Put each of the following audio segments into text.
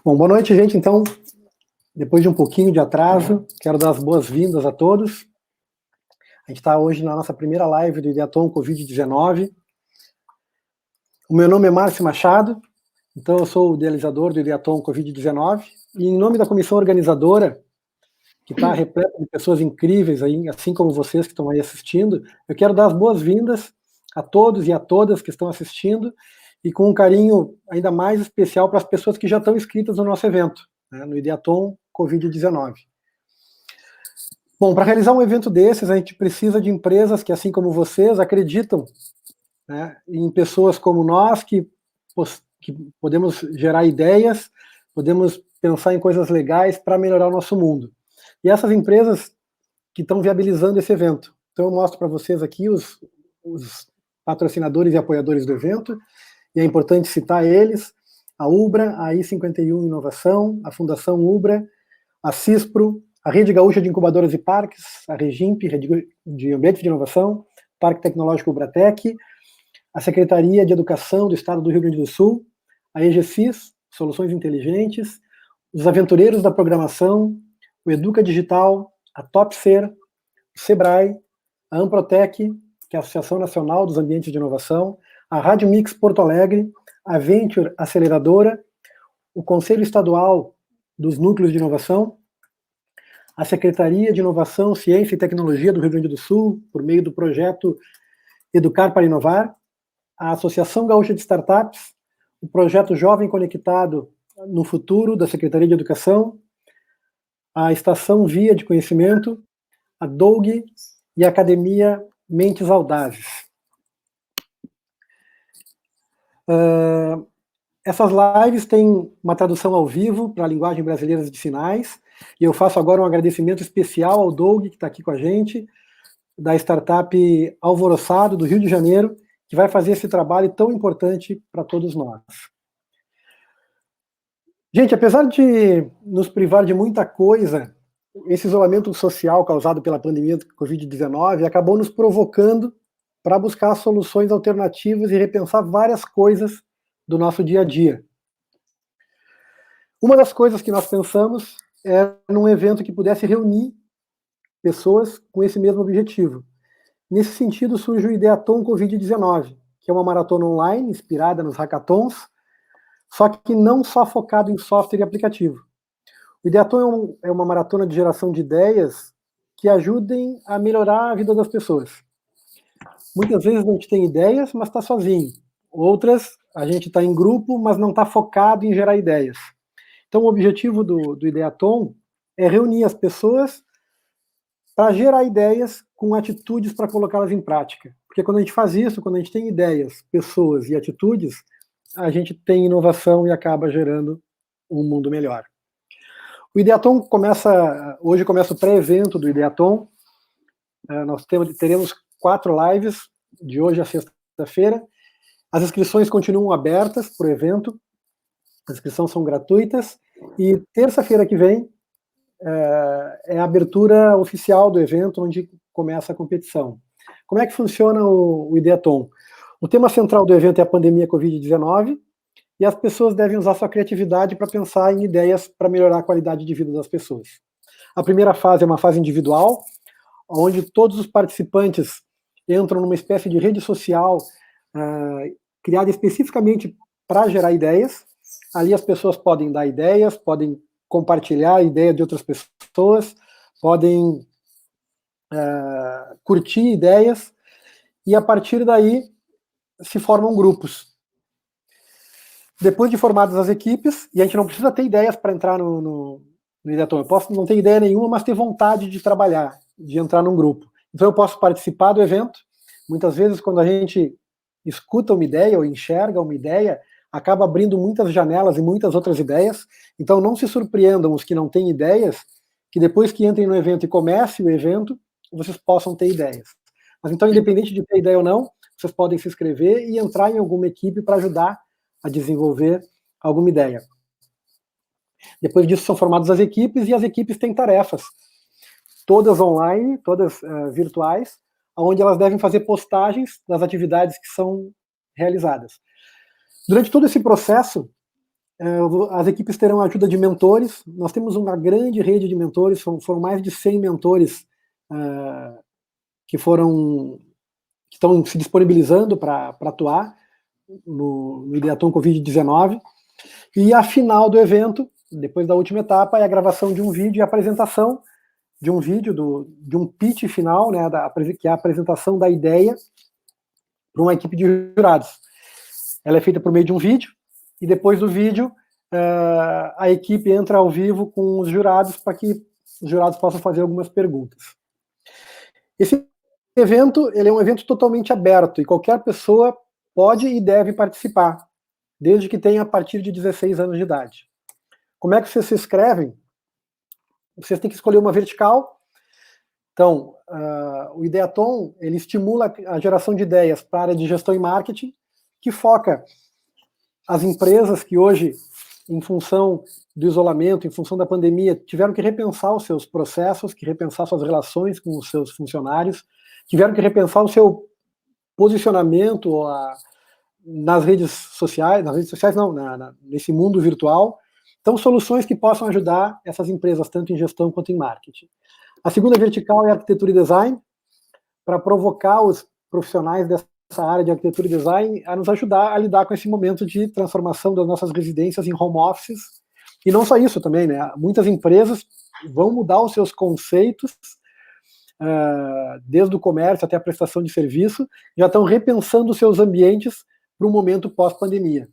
Bom, boa noite, gente. Então, depois de um pouquinho de atraso, quero dar as boas-vindas a todos. A gente está hoje na nossa primeira live do Ideaton Covid-19. O meu nome é Márcio Machado, então eu sou o idealizador do Ideaton Covid-19, e em nome da comissão organizadora, que está repleta de pessoas incríveis, aí, assim como vocês que estão aí assistindo, eu quero dar as boas-vindas a todos e a todas que estão assistindo, e com um carinho ainda mais especial para as pessoas que já estão inscritas no nosso evento, né, no Ideaton Covid-19. Bom, para realizar um evento desses, a gente precisa de empresas que, assim como vocês, acreditam, né, em pessoas como nós, que podemos gerar ideias, podemos pensar em coisas legais para melhorar o nosso mundo. E essas empresas que estão viabilizando esse evento. Então eu mostro para vocês aqui os patrocinadores e apoiadores do evento, e é importante citar eles: a Ubra, a I51 Inovação, a Fundação Ubra, a CISPRO, a Rede Gaúcha de Incubadoras e Parques, a Regimp, Rede de Ambiente de Inovação, Parque Tecnológico Ubratec, a Secretaria de Educação do Estado do Rio Grande do Sul, a EGSIS, Soluções Inteligentes, os Aventureiros da Programação, o Educa Digital, a Topser, o Sebrae, a Amprotec, que é a Associação Nacional dos Ambientes de Inovação, a Rádio Mix Porto Alegre, a Venture Aceleradora, o Conselho Estadual dos Núcleos de Inovação, a Secretaria de Inovação, Ciência e Tecnologia do Rio Grande do Sul, por meio do projeto Educar para Inovar, a Associação Gaúcha de Startups, o projeto Jovem Conectado no Futuro, da Secretaria de Educação, a Estação Via de Conhecimento, a Doug e a Academia Mentes Audazes. Essas lives têm uma tradução ao vivo para a linguagem brasileira de sinais, e eu faço agora um agradecimento especial ao Doug, que está aqui com a gente, da startup Alvoroçado, do Rio de Janeiro, que vai fazer esse trabalho tão importante para todos nós. Gente, apesar de nos privar de muita coisa, esse isolamento social causado pela pandemia do Covid-19 acabou nos provocando para buscar soluções alternativas e repensar várias coisas do nosso dia a dia. Uma das coisas que nós pensamos é num evento que pudesse reunir pessoas com esse mesmo objetivo. Nesse sentido, surge o Ideaton Covid-19, que é uma maratona online inspirada nos hackathons, só que não só focado em software e aplicativo. O Ideaton é uma maratona de geração de ideias que ajudem a melhorar a vida das pessoas. Muitas vezes a gente tem ideias, mas está sozinho. Outras, a gente está em grupo, mas não está focado em gerar ideias. Então, o objetivo do Ideaton é reunir as pessoas para gerar ideias com atitudes para colocá-las em prática. Porque quando a gente faz isso, quando a gente tem ideias, pessoas e atitudes, a gente tem inovação e acaba gerando um mundo melhor. O Ideaton hoje começa o pré-evento do Ideaton. Nós teremos 4 lives, de hoje a sexta-feira. As inscrições continuam abertas para o evento, as inscrições são gratuitas, e terça-feira que vem é a abertura oficial do evento, onde começa a competição. Como é que funciona o Ideaton? O tema central do evento é a pandemia Covid-19, e as pessoas devem usar sua criatividade para pensar em ideias para melhorar a qualidade de vida das pessoas. A primeira fase é uma fase individual, onde todos os participantes entram numa espécie de rede social criada especificamente para gerar ideias. Ali as pessoas podem dar ideias, podem compartilhar a ideia de outras pessoas, podem curtir ideias, e a partir daí se formam grupos. Depois de formadas as equipes, e a gente não precisa ter ideias para entrar no Ideaton, eu posso não ter ideia nenhuma, mas ter vontade de trabalhar, de entrar num grupo. Então eu posso participar do evento. Muitas vezes, quando a gente escuta uma ideia ou enxerga uma ideia, acaba abrindo muitas janelas e muitas outras ideias. Então não se surpreendam os que não têm ideias, que depois que entrem no evento e comece o evento, vocês possam ter ideias. Mas então, independente de ter ideia ou não, vocês podem se inscrever e entrar em alguma equipe para ajudar a desenvolver alguma ideia. Depois disso são formadas as equipes, e as equipes têm tarefas, todas online, todas virtuais, onde elas devem fazer postagens das atividades que são realizadas. Durante todo esse processo, As equipes terão a ajuda de mentores. Nós temos uma grande rede de mentores, foram mais de 100 mentores que estão se disponibilizando para atuar no Ideaton Covid-19. E a final do evento, depois da última etapa, é a gravação de um vídeo e a apresentação de um vídeo, de um pitch final, né, que é a apresentação da ideia para uma equipe de jurados. Ela é feita por meio de um vídeo, e depois do vídeo, a equipe entra ao vivo com os jurados para que os jurados possam fazer algumas perguntas. Esse evento, ele é um evento totalmente aberto, e qualquer pessoa pode e deve participar, desde que tenha a partir de 16 anos de idade. Como é que vocês se inscrevem? Vocês têm que escolher uma vertical. Então, o Ideaton, ele estimula a geração de ideias para a área de gestão e marketing, que foca as empresas que hoje, em função do isolamento, em função da pandemia, tiveram que repensar os seus processos, que repensar suas relações com os seus funcionários, tiveram que repensar o seu posicionamento nas redes sociais não, nesse mundo virtual. Então, soluções que possam ajudar essas empresas, tanto em gestão quanto em marketing. A segunda vertical é arquitetura e design, para provocar os profissionais dessa área de arquitetura e design a nos ajudar a lidar com esse momento de transformação das nossas residências em home offices. E não só isso também, né? Muitas empresas vão mudar os seus conceitos, desde o comércio até a prestação de serviço, já estão repensando os seus ambientes para um momento pós-pandemia.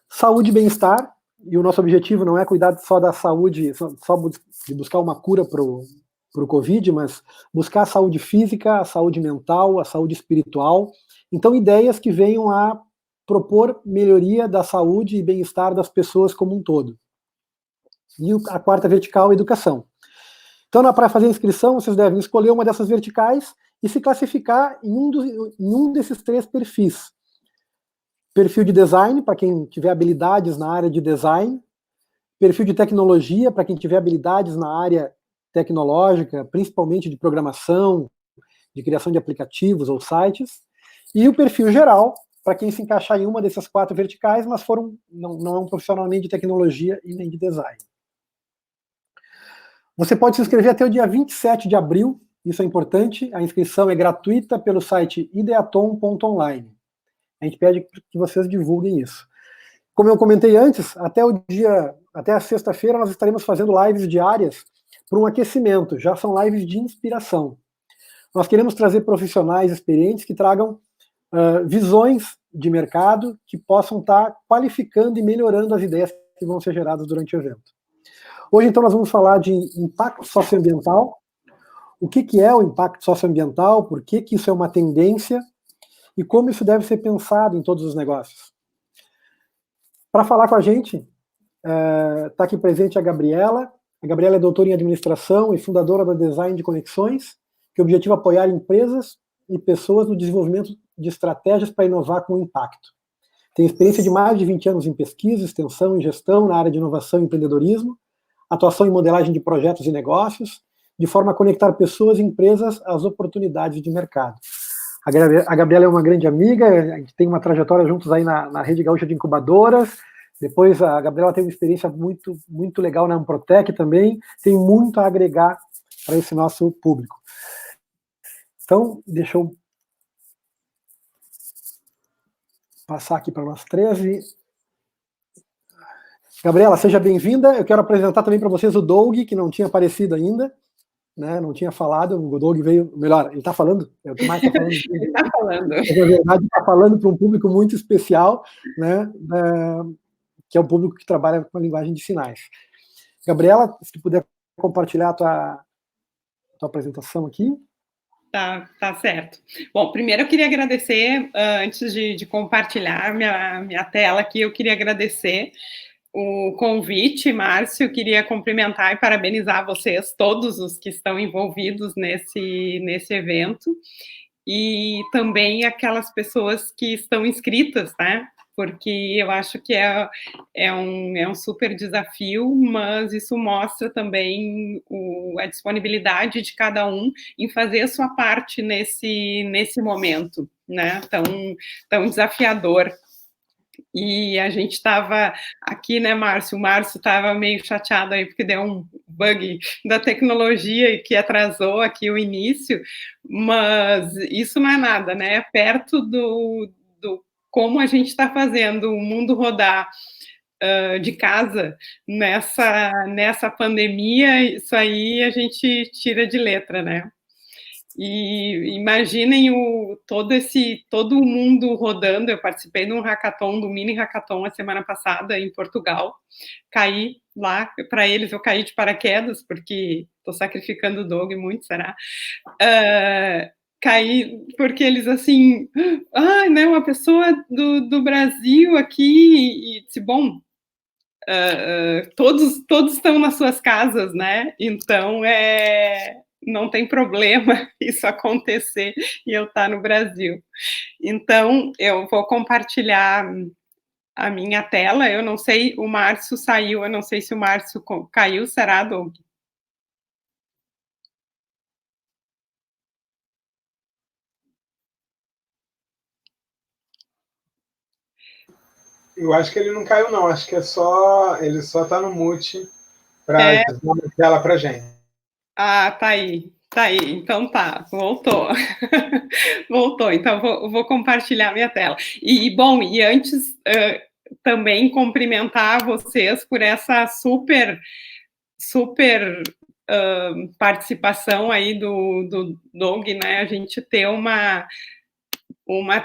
Saúde e bem-estar, e o nosso objetivo não é cuidar só da saúde, só de buscar uma cura para o Covid, mas buscar a saúde física, a saúde mental, a saúde espiritual. Então, ideias que venham a propor melhoria da saúde e bem-estar das pessoas como um todo. E a quarta vertical, educação. Então, para fazer a inscrição, vocês devem escolher uma dessas verticais e se classificar em um desses 3 perfis. Perfil de design, para quem tiver habilidades na área de design. Perfil de tecnologia, para quem tiver habilidades na área tecnológica, principalmente de programação, de criação de aplicativos ou sites. E o perfil geral, para quem se encaixar em uma dessas 4 verticais, mas não é um profissional nem de tecnologia e nem de design. Você pode se inscrever até o dia 27 de abril, isso é importante. A inscrição é gratuita pelo site ideaton.online. A gente pede que vocês divulguem isso. Como eu comentei antes, até a sexta-feira nós estaremos fazendo lives diárias para um aquecimento, já são lives de inspiração. Nós queremos trazer profissionais experientes que tragam visões de mercado que possam estar qualificando e melhorando as ideias que vão ser geradas durante o evento. Hoje, então, nós vamos falar de impacto socioambiental, o que é o impacto socioambiental, por que isso é uma tendência e como isso deve ser pensado em todos os negócios. Para falar com a gente, está aqui presente a Gabriela. A Gabriela é doutora em administração e fundadora da Design de Conexões, que objetiva apoiar empresas e pessoas no desenvolvimento de estratégias para inovar com impacto. Tem experiência de mais de 20 anos em pesquisa, extensão e gestão na área de inovação e empreendedorismo, atuação em modelagem de projetos e negócios, de forma a conectar pessoas e empresas às oportunidades de mercado. A Gabriela é uma grande amiga, a gente tem uma trajetória juntos aí na Rede Gaúcha de Incubadoras. Depois a Gabriela tem uma experiência muito, muito legal na Amprotec também, tem muito a agregar para esse nosso público. Então, deixa eu passar aqui para nós 13. Gabriela, seja bem-vinda. Eu quero apresentar também para vocês o Doug, que não tinha aparecido ainda, né? Não tinha falado. O Doug veio, melhor, ele está falando? É o que mais está falando. Ele está falando. Na verdade, está falando para um público muito especial, né? Que é um público que trabalha com a linguagem de sinais. Gabriela, se tu puder compartilhar a tua apresentação aqui. Tá certo. Bom, primeiro eu queria agradecer, antes de compartilhar minha tela aqui, eu queria agradecer o convite, Márcio, queria cumprimentar e parabenizar vocês, todos os que estão envolvidos nesse evento, e também aquelas pessoas que estão inscritas, né? Porque eu acho que é um super desafio, mas isso mostra também a disponibilidade de cada um em fazer a sua parte nesse momento, né? Tão desafiador. E a gente estava aqui, né, Márcio? O Márcio estava meio chateado aí, porque deu um bug da tecnologia e que atrasou aqui o início, mas isso não é nada, né? Perto do como a gente está fazendo o mundo rodar de casa nessa pandemia, isso aí a gente tira de letra, né? E imaginem todo o mundo rodando. Eu participei de um hackathon, do mini hackathon, a semana passada em Portugal. Caí lá, para eles eu caí de paraquedas, porque estou sacrificando o Doug muito, será? Caí porque eles assim, né, uma pessoa do Brasil aqui, e disse, bom, todos estão nas suas casas, né? Então não tem problema isso acontecer e eu estar no Brasil. Então eu vou compartilhar a minha tela. Eu não sei, o Márcio saiu, eu não sei se o Márcio caiu, será, Doug? Eu acho que ele não caiu, não. Acho que ele só está no mute para dar uma tela para gente. Ah, tá aí. Tá aí, então tá, voltou. Voltou, então vou compartilhar minha tela. E, bom, e antes também cumprimentar vocês por essa super participação aí do Doug, né? A gente ter uma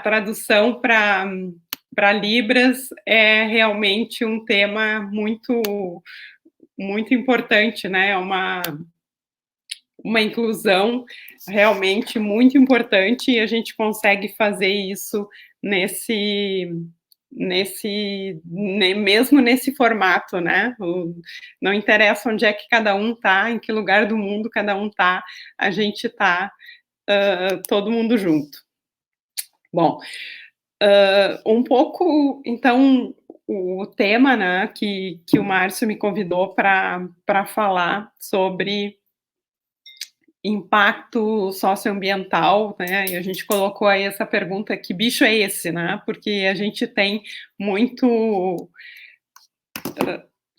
tradução para Libras é realmente um tema muito, muito importante, né? Uma inclusão realmente muito importante, e a gente consegue fazer isso mesmo nesse formato, né? Não interessa onde é que cada um está, em que lugar do mundo cada um está, a gente está todo mundo junto. Bom, um pouco, então, o tema, né, que o Márcio me convidou para falar sobre impacto socioambiental, né? E a gente colocou aí essa pergunta: que bicho é esse, né? Porque a gente tem muito.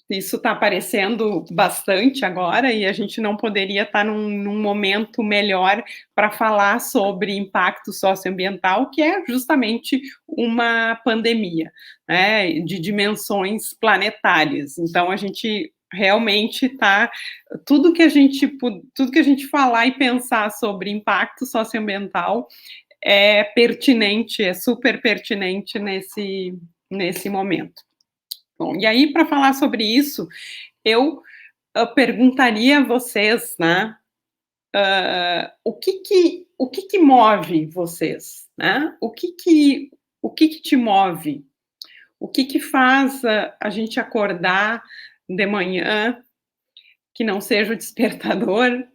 Isso está aparecendo bastante agora, e a gente não poderia estar num momento melhor para falar sobre impacto socioambiental, que é justamente uma pandemia, né, de dimensões planetárias. Então, a gente realmente está tudo que a gente falar e pensar sobre impacto socioambiental é pertinente, é super pertinente nesse momento. Bom, e aí, para falar sobre isso, eu perguntaria a vocês, né, o que move vocês, né? O que te move? O que faz a gente acordar de manhã, que não seja o despertador?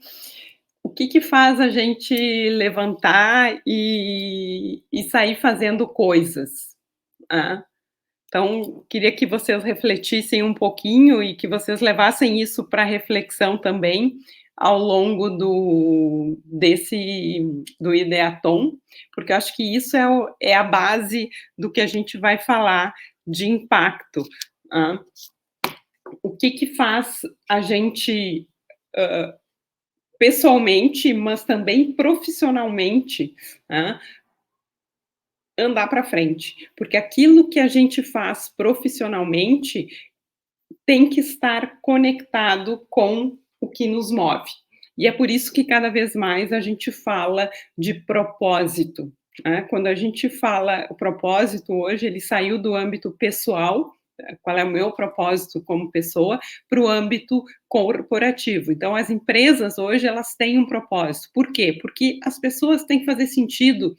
O que faz a gente levantar e sair fazendo coisas, né? Então, queria que vocês refletissem um pouquinho e que vocês levassem isso para reflexão também ao longo do Ideaton, porque eu acho que isso é a base do que a gente vai falar de impacto. O que faz a gente, pessoalmente, mas também profissionalmente, andar para frente, porque aquilo que a gente faz profissionalmente tem que estar conectado com o que nos move. E é por isso que cada vez mais a gente fala de propósito, né? Quando a gente fala o propósito hoje, ele saiu do âmbito pessoal, qual é o meu propósito como pessoa, para o âmbito corporativo. Então, as empresas hoje, elas têm um propósito. Por quê? Porque as pessoas têm que fazer sentido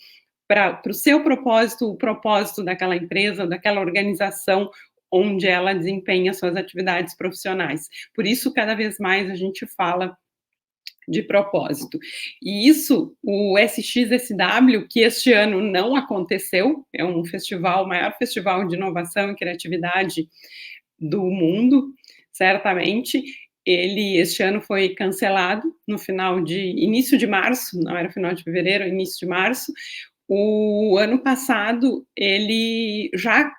para o seu propósito, o propósito daquela empresa, daquela organização onde ela desempenha suas atividades profissionais. Por isso, cada vez mais a gente fala de propósito. E isso, o SXSW, que este ano não aconteceu, é um festival, o maior festival de inovação e criatividade do mundo, certamente, este ano foi cancelado no início de março, não era final de fevereiro, início de março. O ano passado, ele já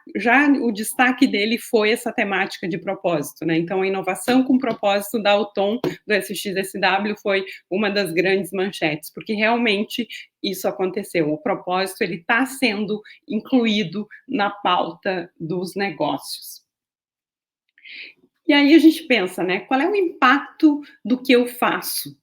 o destaque dele foi essa temática de propósito, né? Então, a inovação com propósito da Auton, do SXSW, foi uma das grandes manchetes, porque realmente isso aconteceu. O propósito, ele está sendo incluído na pauta dos negócios. E aí a gente pensa, né? Qual é o impacto do que eu faço?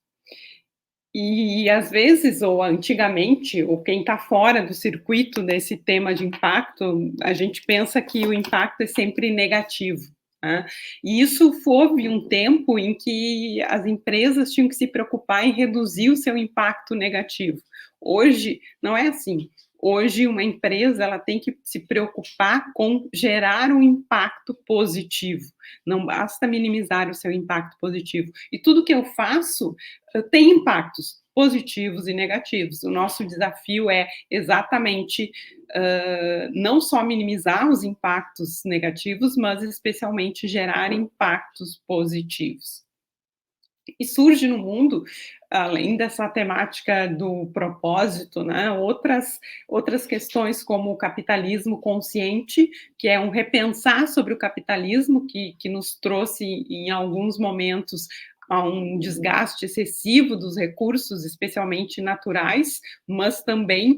E às vezes, ou antigamente, ou quem está fora do circuito desse tema de impacto, a gente pensa que o impacto é sempre negativo, né? E isso houve um tempo em que as empresas tinham que se preocupar em reduzir o seu impacto negativo. Hoje não é assim. Hoje uma empresa ela tem que se preocupar com gerar um impacto positivo. Não basta minimizar o seu impacto positivo. E tudo que eu faço tem impactos positivos e negativos. O nosso desafio é exatamente não só minimizar os impactos negativos, mas especialmente gerar impactos positivos. E surge no mundo, além dessa temática do propósito, né, outras questões como o capitalismo consciente, que é um repensar sobre o capitalismo, que nos trouxe, em alguns momentos, a um desgaste excessivo dos recursos, especialmente naturais, mas também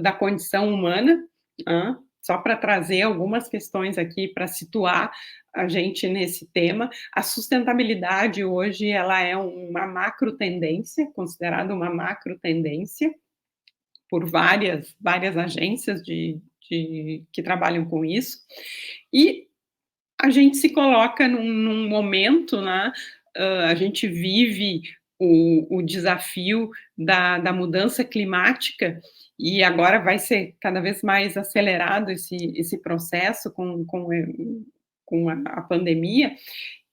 da condição humana, só para trazer algumas questões aqui para situar a gente nesse tema. A sustentabilidade hoje ela é uma macro tendência, considerada uma macro tendência por várias agências que trabalham com isso, e a gente se coloca num momento, né, a gente vive o desafio da mudança climática, e agora vai ser cada vez mais acelerado esse processo com a pandemia,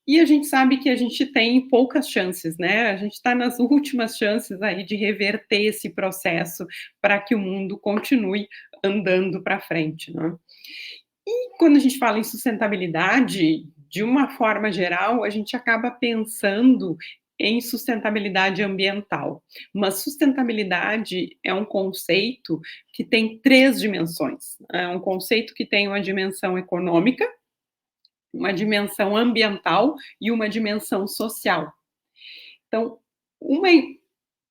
e a gente sabe que a gente tem poucas chances, né? A gente está nas últimas chances aí de reverter esse processo para que o mundo continue andando para frente, né? E quando a gente fala em sustentabilidade, de uma forma geral, a gente acaba pensando em sustentabilidade ambiental. Mas sustentabilidade é um conceito que tem 3 dimensões. É um conceito que tem uma dimensão econômica, uma dimensão ambiental e uma dimensão social. Então,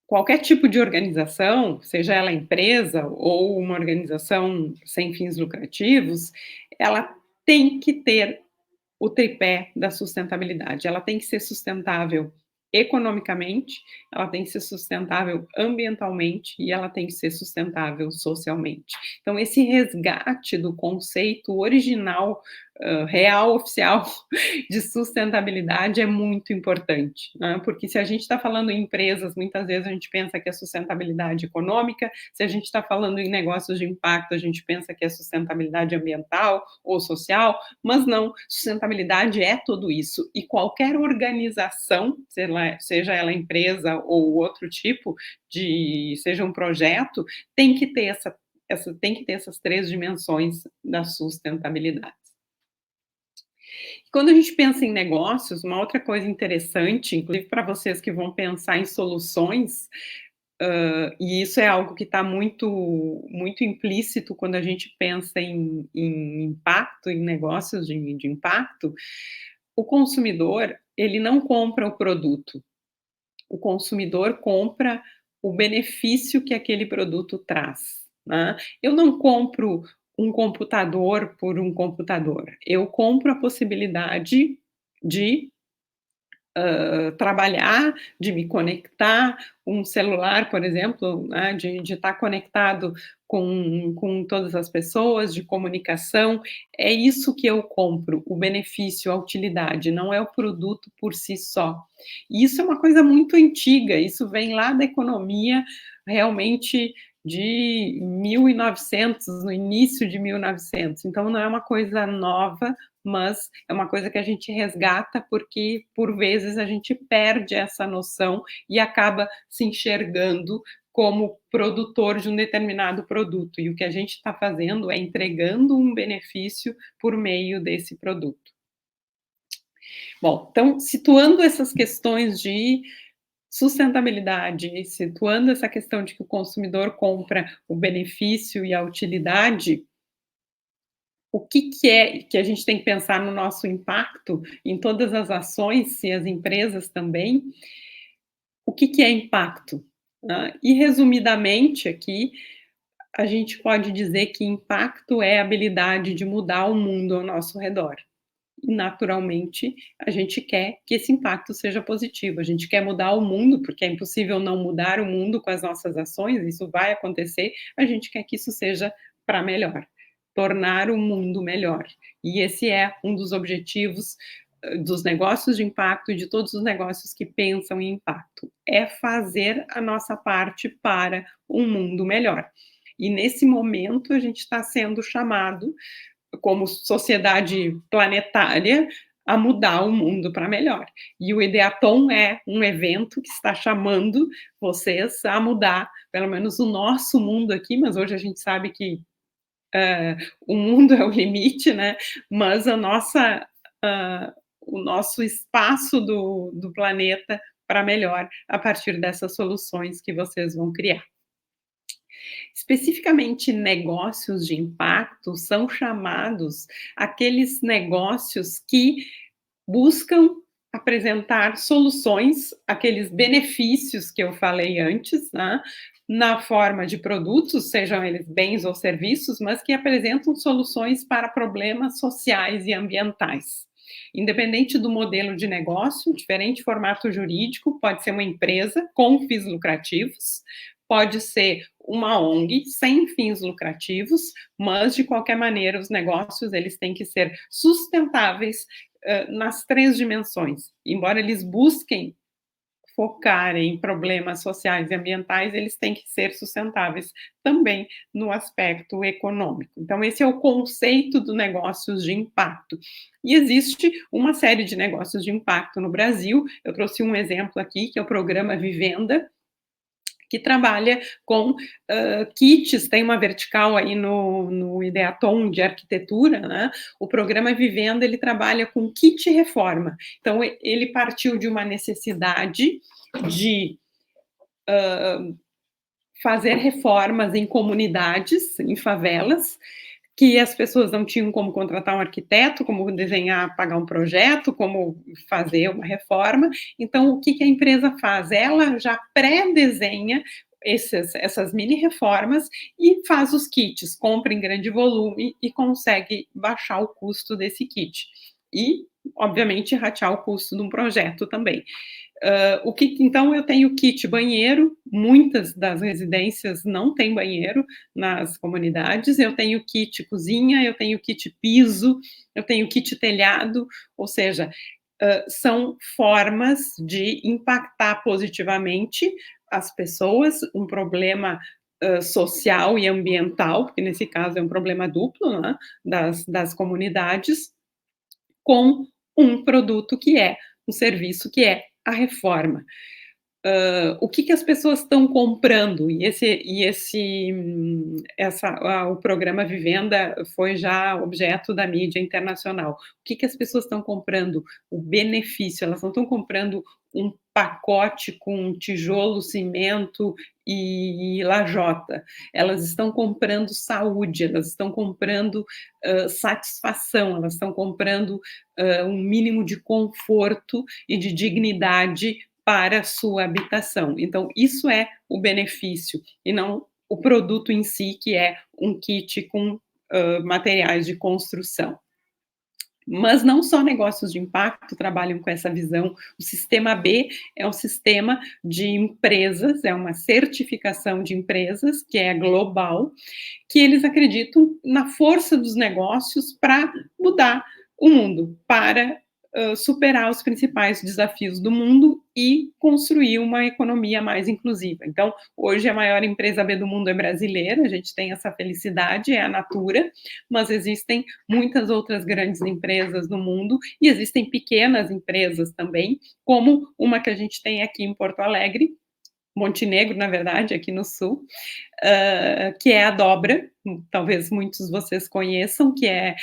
qualquer tipo de organização, seja ela empresa ou uma organização sem fins lucrativos, ela tem que ter o tripé da sustentabilidade. Ela tem que ser sustentável economicamente, ela tem que ser sustentável ambientalmente e ela tem que ser sustentável socialmente. Então, esse resgate do conceito original, real, oficial, de sustentabilidade é muito importante, né? Porque se a gente está falando em empresas, muitas vezes a gente pensa que é sustentabilidade econômica, se a gente está falando em negócios de impacto, a gente pensa que é sustentabilidade ambiental ou social, mas não, sustentabilidade é tudo isso. E qualquer organização, seja ela empresa ou outro tipo seja um projeto, tem que ter essas 3 dimensões da sustentabilidade. Quando a gente pensa em negócios, uma outra coisa interessante, inclusive para vocês que vão pensar em soluções, e isso é algo que está muito implícito quando a gente pensa em impacto, em negócios de impacto, o consumidor, ele não compra o produto, o consumidor compra o benefício que aquele produto traz, né? Eu não compro um computador por um computador, eu compro a possibilidade de trabalhar, de me conectar, um celular, por exemplo, né, de estar conectado com todas as pessoas, de comunicação, é isso que eu compro, o benefício, a utilidade, não é o produto por si só. E isso é uma coisa muito antiga, isso vem lá da economia, realmente de 1900, no início de 1900, então não é uma coisa nova, mas é uma coisa que a gente resgata porque, por vezes, a gente perde essa noção e acaba se enxergando como produtor de um determinado produto. E o que a gente está fazendo é entregando um benefício por meio desse produto. Bom, então, situando essas questões de sustentabilidade, situando essa questão de que o consumidor compra o benefício e a utilidade, o que é que a gente tem que pensar no nosso impacto em todas as ações e as empresas também, o que é impacto? E resumidamente aqui, a gente pode dizer que impacto é a habilidade de mudar o mundo ao nosso redor. E, naturalmente, a gente quer que esse impacto seja positivo. A gente quer mudar o mundo, porque é impossível não mudar o mundo com as nossas ações, isso vai acontecer. A gente quer que isso seja para melhor, tornar o mundo melhor. E esse é um dos objetivos dos negócios de impacto e de todos os negócios que pensam em impacto. É fazer a nossa parte para um mundo melhor. E nesse momento a gente está sendo chamado, como sociedade planetária, a mudar o mundo para melhor. E o Ideaton é um evento que está chamando vocês a mudar, pelo menos o nosso mundo aqui, mas hoje a gente sabe que o mundo é o limite, né? Mas o nosso espaço do planeta para melhor a partir dessas soluções que vocês vão criar. Especificamente, negócios de impacto são chamados aqueles negócios que buscam apresentar soluções, aqueles benefícios que eu falei antes, né, na forma de produtos, sejam eles bens ou serviços, mas que apresentam soluções para problemas sociais e ambientais. Independente do modelo de negócio, diferente formato jurídico, pode ser uma empresa com fins lucrativos, pode ser uma ONG sem fins lucrativos, mas de qualquer maneira os negócios eles têm que ser sustentáveis nas 3 dimensões. Embora eles busquem focar em problemas sociais e ambientais, eles têm que ser sustentáveis também no aspecto econômico. Então, esse é o conceito do negócios de impacto. E existe uma série de negócios de impacto no Brasil. Eu trouxe um exemplo aqui, que é o programa Vivenda, que trabalha com kits, tem uma vertical aí no Ideaton de arquitetura, né? O programa Vivenda, ele trabalha com kit reforma. Então, ele partiu de uma necessidade de fazer reformas em comunidades, em favelas, que as pessoas não tinham como contratar um arquiteto, como desenhar, pagar um projeto, como fazer uma reforma. Então, o que a empresa faz? Ela já pré-desenha essas mini reformas e faz os kits, compra em grande volume e consegue baixar o custo desse kit. E, obviamente, ratear o custo de um projeto também. Então, eu tenho kit banheiro, muitas das residências não têm banheiro nas comunidades, eu tenho kit cozinha, eu tenho kit piso, eu tenho kit telhado, ou seja, são formas de impactar positivamente as pessoas, um problema social e ambiental, porque nesse caso é um problema duplo, né, das comunidades, com um produto que é um serviço que é a reforma. O que as pessoas estão comprando? O programa Vivenda foi já objeto da mídia internacional. O que as pessoas estão comprando? O benefício. Elas não estão comprando um pacote com tijolo, cimento e lajota. Elas estão comprando saúde, elas estão comprando satisfação, elas estão comprando um mínimo de conforto e de dignidade para a sua habitação. Então, isso é o benefício, e não o produto em si, que é um kit com materiais de construção. Mas não só negócios de impacto trabalham com essa visão. O Sistema B é um sistema de empresas, é uma certificação de empresas, que é global, que eles acreditam na força dos negócios para mudar o mundo, para superar os principais desafios do mundo e construir uma economia mais inclusiva. Então, hoje a maior empresa B do mundo é brasileira, a gente tem essa felicidade, é a Natura, mas existem muitas outras grandes empresas no mundo e existem pequenas empresas também, como uma que a gente tem aqui em Porto Alegre, Montenegro, na verdade, aqui no sul, que é a Dobra, talvez muitos de vocês conheçam, que é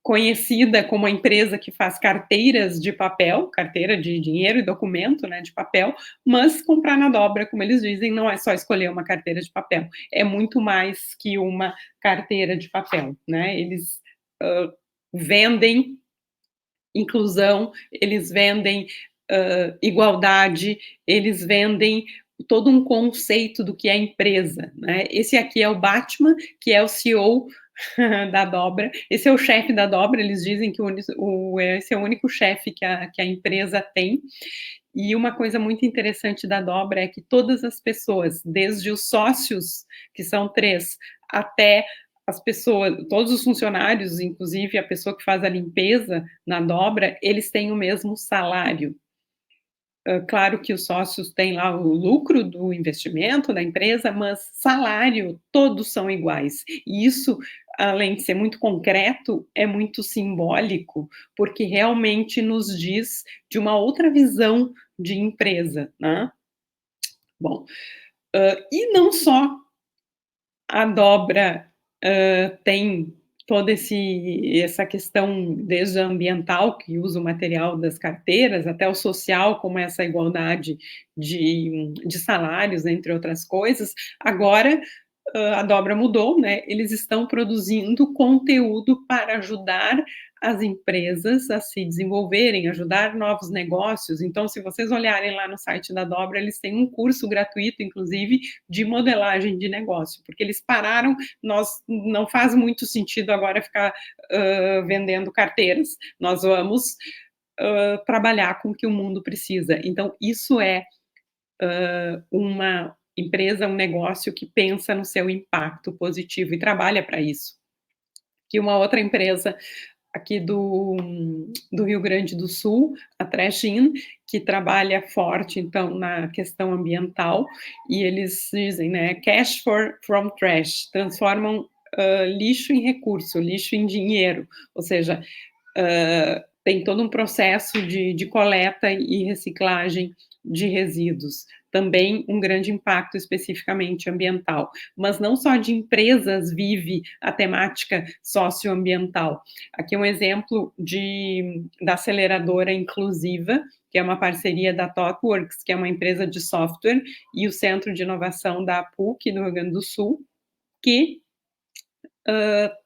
conhecida como a empresa que faz carteiras de papel, carteira de dinheiro e documento, né, de papel, mas comprar na dobra, como eles dizem, não é só escolher uma carteira de papel, é muito mais que uma carteira de papel, né? Eles vendem inclusão, eles vendem igualdade, eles vendem todo um conceito do que é empresa, né? Esse aqui é o Batman, que é o CEO da Dobra. Esse é o chefe da Dobra, eles dizem que esse é o único chefe que a empresa tem. E uma coisa muito interessante da Dobra é que todas as pessoas, desde os sócios, que são 3, até as pessoas, todos os funcionários, inclusive a pessoa que faz a limpeza na Dobra, eles têm o mesmo salário. Claro que os sócios têm lá o lucro do investimento da empresa, mas salário, todos são iguais. E isso, além de ser muito concreto, é muito simbólico, porque realmente nos diz de uma outra visão de empresa, né? Bom, e não só a Dobra tem toda essa questão, desde a ambiental, que usa o material das carteiras, até o social, como essa igualdade de salários, entre outras coisas. Agora, a Dobra mudou, né? Eles estão produzindo conteúdo para ajudar as empresas a se desenvolverem, ajudar novos negócios. Então, se vocês olharem lá no site da Dobra, eles têm um curso gratuito, inclusive, de modelagem de negócio, porque eles pararam, não faz muito sentido agora ficar vendendo carteiras, nós vamos trabalhar com o que o mundo precisa. Então, isso é uma empresa, um negócio que pensa no seu impacto positivo e trabalha para isso. Que uma outra empresa aqui do Rio Grande do Sul, a Trash In, que trabalha forte, então, na questão ambiental, e eles dizem, né, cash from trash, transformam lixo em recurso, lixo em dinheiro, ou seja, tem todo um processo de coleta e reciclagem de resíduos, também um grande impacto especificamente ambiental. Mas não só de empresas vive a temática socioambiental. Aqui é um exemplo da aceleradora inclusiva, que é uma parceria da ThoughtWorks, que é uma empresa de software, e o Centro de Inovação da PUC, no Rio Grande do Sul, que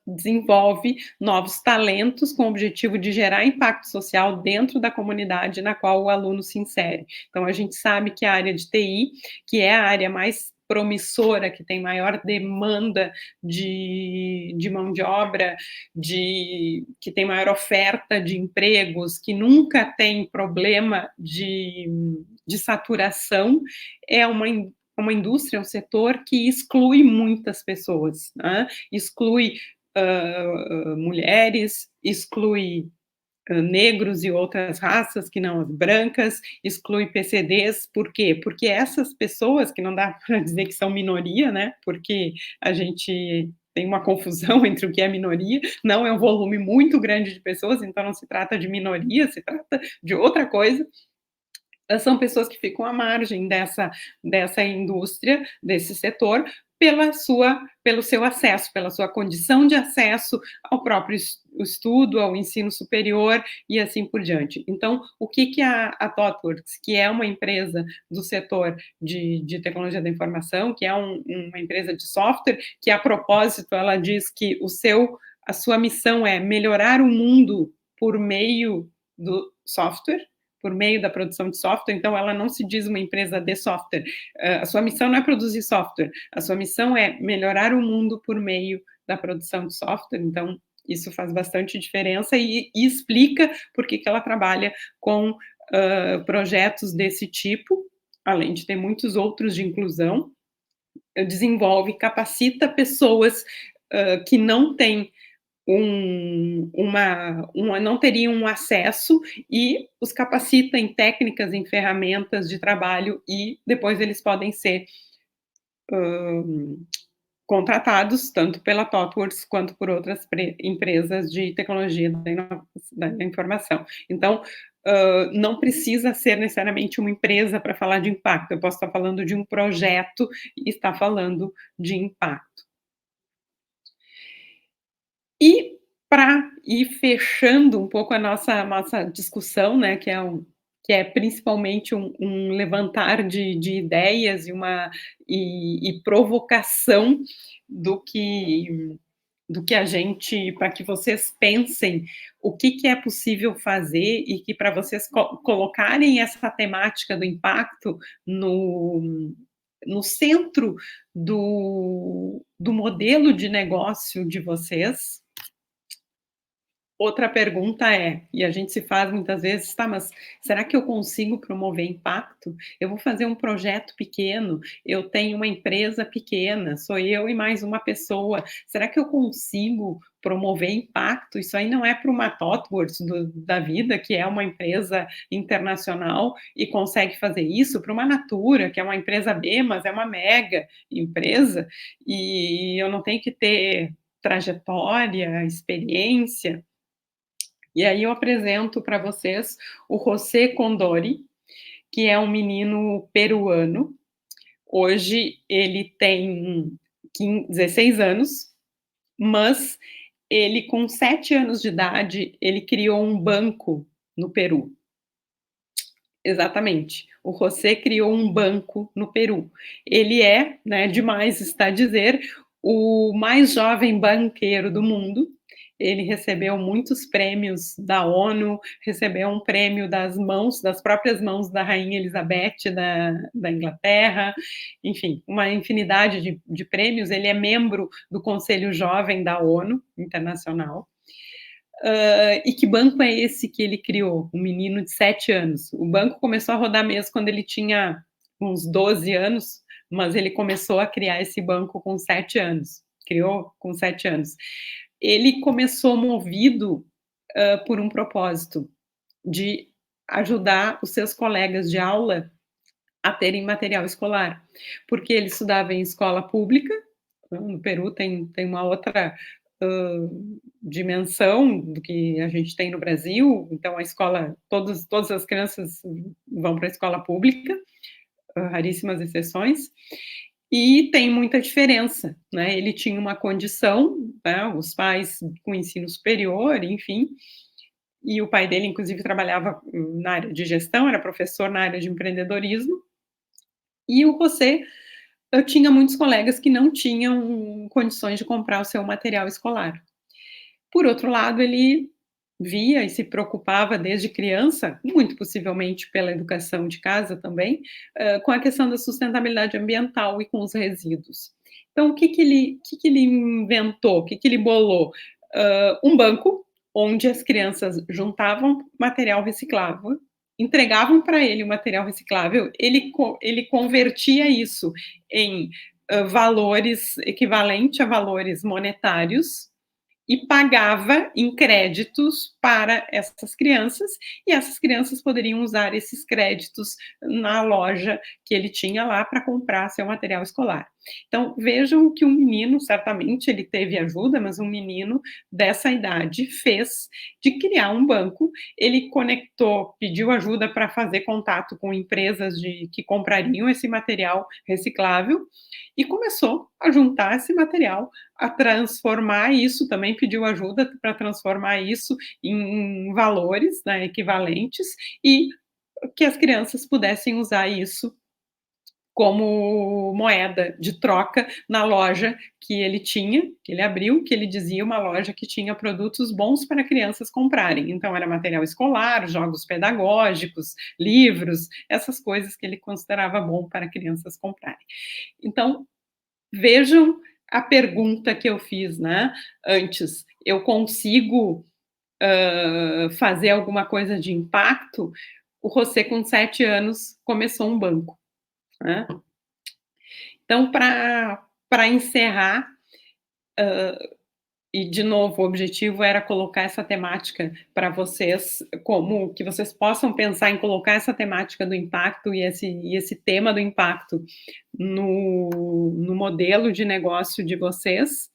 desenvolve novos talentos com o objetivo de gerar impacto social dentro da comunidade na qual o aluno se insere. Então, a gente sabe que a área de TI, que é a área mais promissora, que tem maior demanda de mão de obra, que tem maior oferta de empregos, que nunca tem problema de saturação, é uma indústria, um setor que exclui muitas pessoas, né? Exclui mulheres, exclui negros e outras raças que não as brancas, exclui PCDs, por quê? Porque essas pessoas, que não dá para dizer que são minoria, né? Porque a gente tem uma confusão entre o que é minoria, não é um volume muito grande de pessoas, então não se trata de minoria, se trata de outra coisa. São pessoas que ficam à margem dessa indústria, desse setor, pelo seu acesso, pela sua condição de acesso ao próprio estudo, ao ensino superior e assim por diante. Então, o que a ThoughtWorks, que é uma empresa do setor de tecnologia da informação, que é uma empresa de software, que a propósito ela diz que a sua missão é melhorar o mundo por meio do software, por meio da produção de software, então ela não se diz uma empresa de software. A sua missão não é produzir software, a sua missão é melhorar o mundo por meio da produção de software, então isso faz bastante diferença e explica por que ela trabalha com projetos desse tipo, além de ter muitos outros de inclusão, desenvolve, capacita pessoas que não têm não teriam um acesso e os capacita em técnicas, em ferramentas de trabalho e depois eles podem ser contratados tanto pela ThoughtWorks quanto por outras empresas de tecnologia da informação. Então, não precisa ser necessariamente uma empresa para falar de impacto, eu posso estar falando de um projeto e estar falando de impacto. E para ir fechando um pouco a nossa discussão, né, que é principalmente um levantar de ideias e provocação do que a gente, para que vocês pensem o que é possível fazer e que para vocês colocarem essa temática do impacto no centro do modelo de negócio de vocês. Outra pergunta é, e a gente se faz muitas vezes, tá, mas será que eu consigo promover impacto? Eu vou fazer um projeto pequeno, eu tenho uma empresa pequena, sou eu e mais uma pessoa, será que eu consigo promover impacto? Isso aí não é para uma ThoughtWorks da vida, que é uma empresa internacional e consegue fazer isso, para uma Natura, que é uma empresa B, mas é uma mega empresa, e eu não tenho que ter trajetória, experiência. E aí eu apresento para vocês o José Condori, que é um menino peruano. Hoje ele tem 16 anos, mas ele, com 7 anos de idade, ele criou um banco no Peru. Exatamente. O José criou um banco no Peru. Ele é, né, demais está a dizer, o mais jovem banqueiro do mundo. Ele recebeu muitos prêmios da ONU, recebeu um prêmio das próprias mãos da Rainha Elizabeth da Inglaterra, enfim, uma infinidade de prêmios. Ele é membro do Conselho Jovem da ONU Internacional. E que banco é esse que ele criou? Um menino de 7 anos. O banco começou a rodar mesmo quando ele tinha uns 12 anos, mas ele começou a criar esse banco com 7 anos. Criou com 7 anos. Ele começou movido por um propósito de ajudar os seus colegas de aula a terem material escolar, porque ele estudava em escola pública. No Peru tem uma outra dimensão do que a gente tem no Brasil, então a escola, todas as crianças vão para a escola pública, raríssimas exceções, e tem muita diferença, né? Ele tinha uma condição, né, os pais com ensino superior, enfim, e o pai dele, inclusive, trabalhava na área de gestão, era professor na área de empreendedorismo, e o José, eu tinha muitos colegas que não tinham condições de comprar o seu material escolar. Por outro lado, ele via e se preocupava desde criança, muito possivelmente pela educação de casa também, com a questão da sustentabilidade ambiental e com os resíduos. Então, o que ele inventou, o que ele bolou? Um banco onde as crianças juntavam material reciclável, entregavam para ele o material reciclável, ele convertia isso em valores equivalente a valores monetários, e pagava em créditos para essas crianças, e essas crianças poderiam usar esses créditos na loja que ele tinha lá para comprar seu material escolar. Então, vejam que um menino, certamente ele teve ajuda, mas um menino dessa idade fez de criar um banco, ele conectou, pediu ajuda para fazer contato com empresas que comprariam esse material reciclável, e começou a juntar esse material, a transformar isso, também pediu ajuda para transformar isso em valores, né, equivalentes, e que as crianças pudessem usar isso como moeda de troca na loja que ele tinha, que ele abriu, que ele dizia uma loja que tinha produtos bons para crianças comprarem. Então, era material escolar, jogos pedagógicos, livros, essas coisas que ele considerava bom para crianças comprarem. Então, vejam a pergunta que eu fiz, né, antes. Eu consigo fazer alguma coisa de impacto? O José, com 7 anos, começou um banco, né? Então, para encerrar, e de novo, o objetivo era colocar essa temática para vocês, como que vocês possam pensar em colocar essa temática do impacto e esse tema do impacto no modelo de negócio de vocês.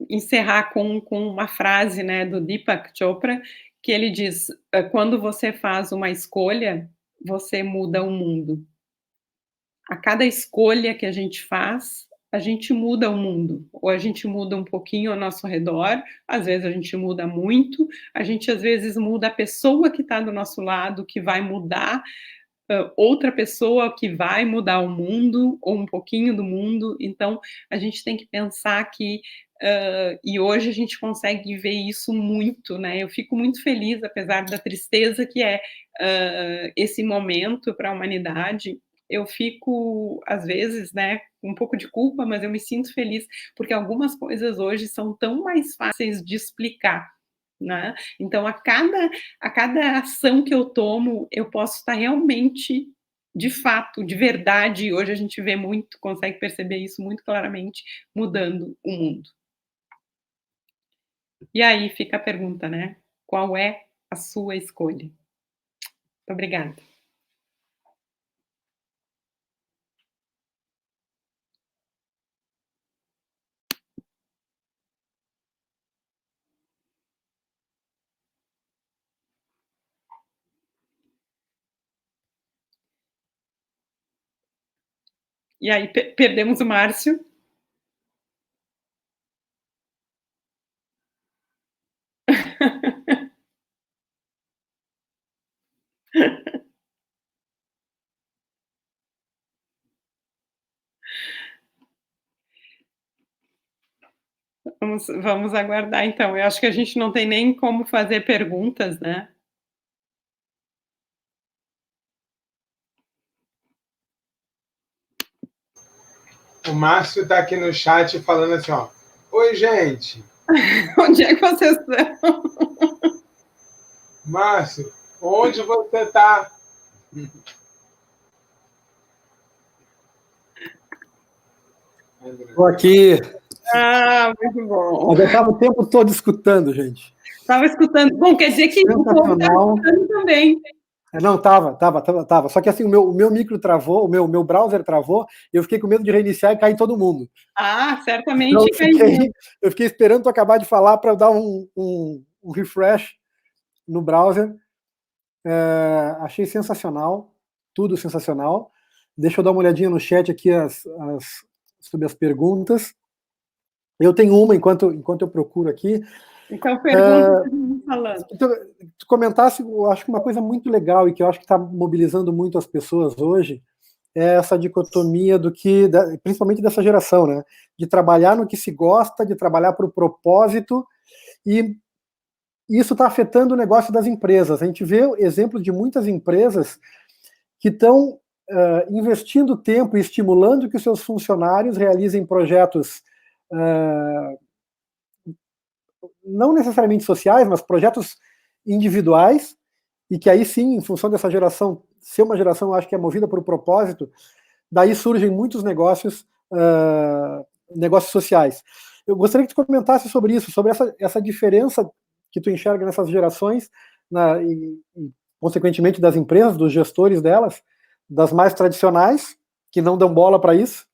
Encerrar com uma frase, né, do Deepak Chopra, que ele diz: quando você faz uma escolha, você muda o mundo. A cada escolha que a gente faz, a gente muda o mundo, ou a gente muda um pouquinho ao nosso redor, às vezes a gente muda muito, a gente às vezes muda a pessoa que está do nosso lado, que vai mudar outra pessoa que vai mudar o mundo, ou um pouquinho do mundo, então a gente tem que pensar que, e hoje a gente consegue ver isso muito, né, eu fico muito feliz, apesar da tristeza que é esse momento para a humanidade, eu fico, às vezes, né, com um pouco de culpa, mas eu me sinto feliz, porque algumas coisas hoje são tão mais fáceis de explicar, né? Então, a cada ação que eu tomo, eu posso estar realmente, de fato, de verdade, hoje a gente vê muito, consegue perceber isso muito claramente, mudando o mundo. E aí fica a pergunta, né? Qual é a sua escolha? Muito obrigada. E aí, perdemos o Márcio. Vamos aguardar, então. Eu acho que a gente não tem nem como fazer perguntas, né? O Márcio está aqui no chat falando assim, ó. Oi, gente. Onde é que vocês estão? Márcio, onde você está? Estou aqui. Muito bom. Mas eu estava o tempo todo escutando, gente. Estava escutando. Bom, quer dizer que o povo está escutando também. Não, estava. Só que assim, o meu micro travou, o meu browser travou, e eu fiquei com medo de reiniciar e cair todo mundo. Certamente então, caiu. Eu fiquei esperando tu acabar de falar para dar um refresh no browser. Achei sensacional, tudo sensacional. Deixa eu dar uma olhadinha no chat aqui sobre as perguntas. Eu tenho uma enquanto eu procuro aqui. Então, pergunta que estamos falando. Tu comentasse, eu acho que uma coisa muito legal e que eu acho que está mobilizando muito as pessoas hoje é essa dicotomia principalmente dessa geração, né? De trabalhar no que se gosta, de trabalhar para o propósito, e isso está afetando o negócio das empresas. A gente vê exemplos de muitas empresas que estão investindo tempo e estimulando que os seus funcionários realizem projetos não necessariamente sociais, mas projetos individuais, e que aí sim, em função dessa geração, ser uma geração, eu acho que é movida por um propósito, daí surgem muitos negócios sociais. Eu gostaria que tu comentasse sobre isso, sobre essa diferença que tu enxerga nessas gerações, e consequentemente das empresas, dos gestores delas, das mais tradicionais, que não dão bola para isso,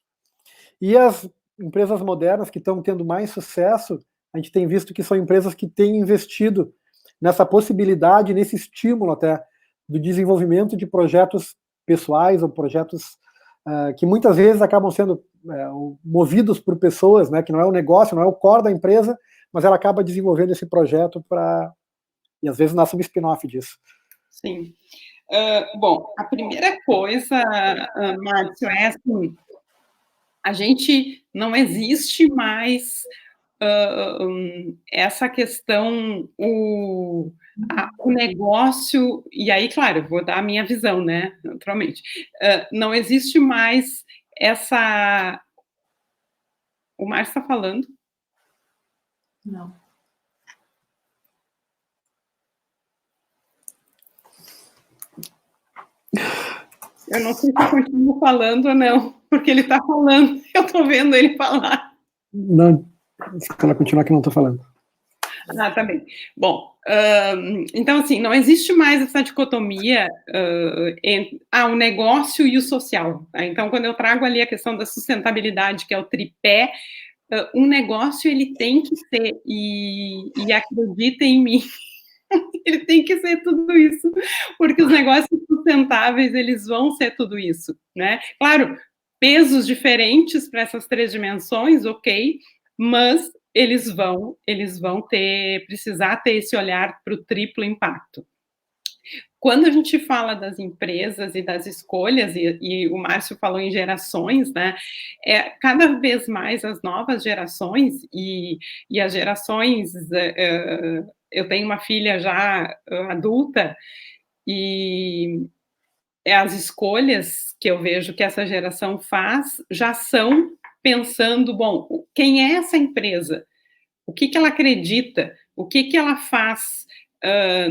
e as empresas modernas que estão tendo mais sucesso. A gente tem visto que são empresas que têm investido nessa possibilidade, nesse estímulo até, do desenvolvimento de projetos pessoais ou projetos que muitas vezes acabam sendo movidos por pessoas, né, que não é o negócio, não é o core da empresa, mas ela acaba desenvolvendo esse projeto e às vezes nasce um spin-off disso. Sim. Bom, a primeira coisa, Márcio, é assim, a gente não existe mais essa questão, o negócio, e aí, claro, vou dar a minha visão, né, naturalmente, não existe mais essa... O Márcio está falando? Não. Eu não sei se eu continuo falando ou não, porque ele está falando, eu estou vendo ele falar. Não, se ela continuar que não estou falando. Tá bem. Bom, então, assim, não existe mais essa dicotomia entre o negócio e o social. Tá? Então, quando eu trago ali a questão da sustentabilidade, que é o tripé, um negócio, ele tem que ser, e acredita em mim, ele tem que ser tudo isso, porque os negócios sustentáveis, eles vão ser tudo isso, né? Claro, pesos diferentes para essas 3 dimensões, ok, mas eles vão precisar ter esse olhar para o triplo impacto. Quando a gente fala das empresas e das escolhas, e o Márcio falou em gerações, né? Cada vez mais as novas gerações e as gerações. Eu tenho uma filha já adulta, e as escolhas que eu vejo que essa geração faz já são pensando, bom, quem é essa empresa? O que ela acredita? O que ela faz?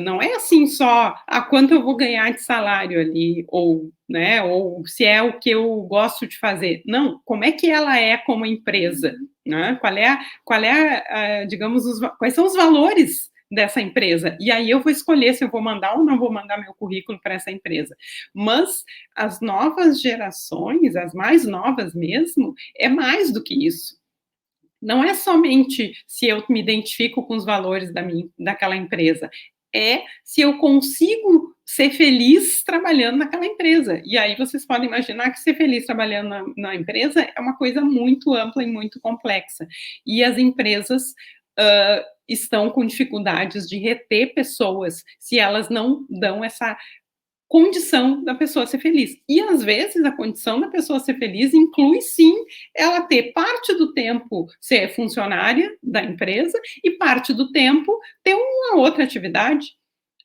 Não é assim só quanto eu vou ganhar de salário ali, ou, né, ou se é o que eu gosto de fazer. Não, como é que ela é como empresa? Né? Digamos, quais são os valores dessa empresa? E aí eu vou escolher se eu vou mandar ou não vou mandar meu currículo para essa empresa. Mas as novas gerações, as mais novas mesmo, é mais do que isso. Não é somente se eu me identifico com os valores daquela empresa, é se eu consigo ser feliz trabalhando naquela empresa. E aí vocês podem imaginar que ser feliz trabalhando na empresa é uma coisa muito ampla e muito complexa. E as empresas estão com dificuldades de reter pessoas se elas não dão essa condição da pessoa ser feliz. E, às vezes, a condição da pessoa ser feliz inclui, sim, ela ter parte do tempo ser funcionária da empresa e parte do tempo ter uma outra atividade.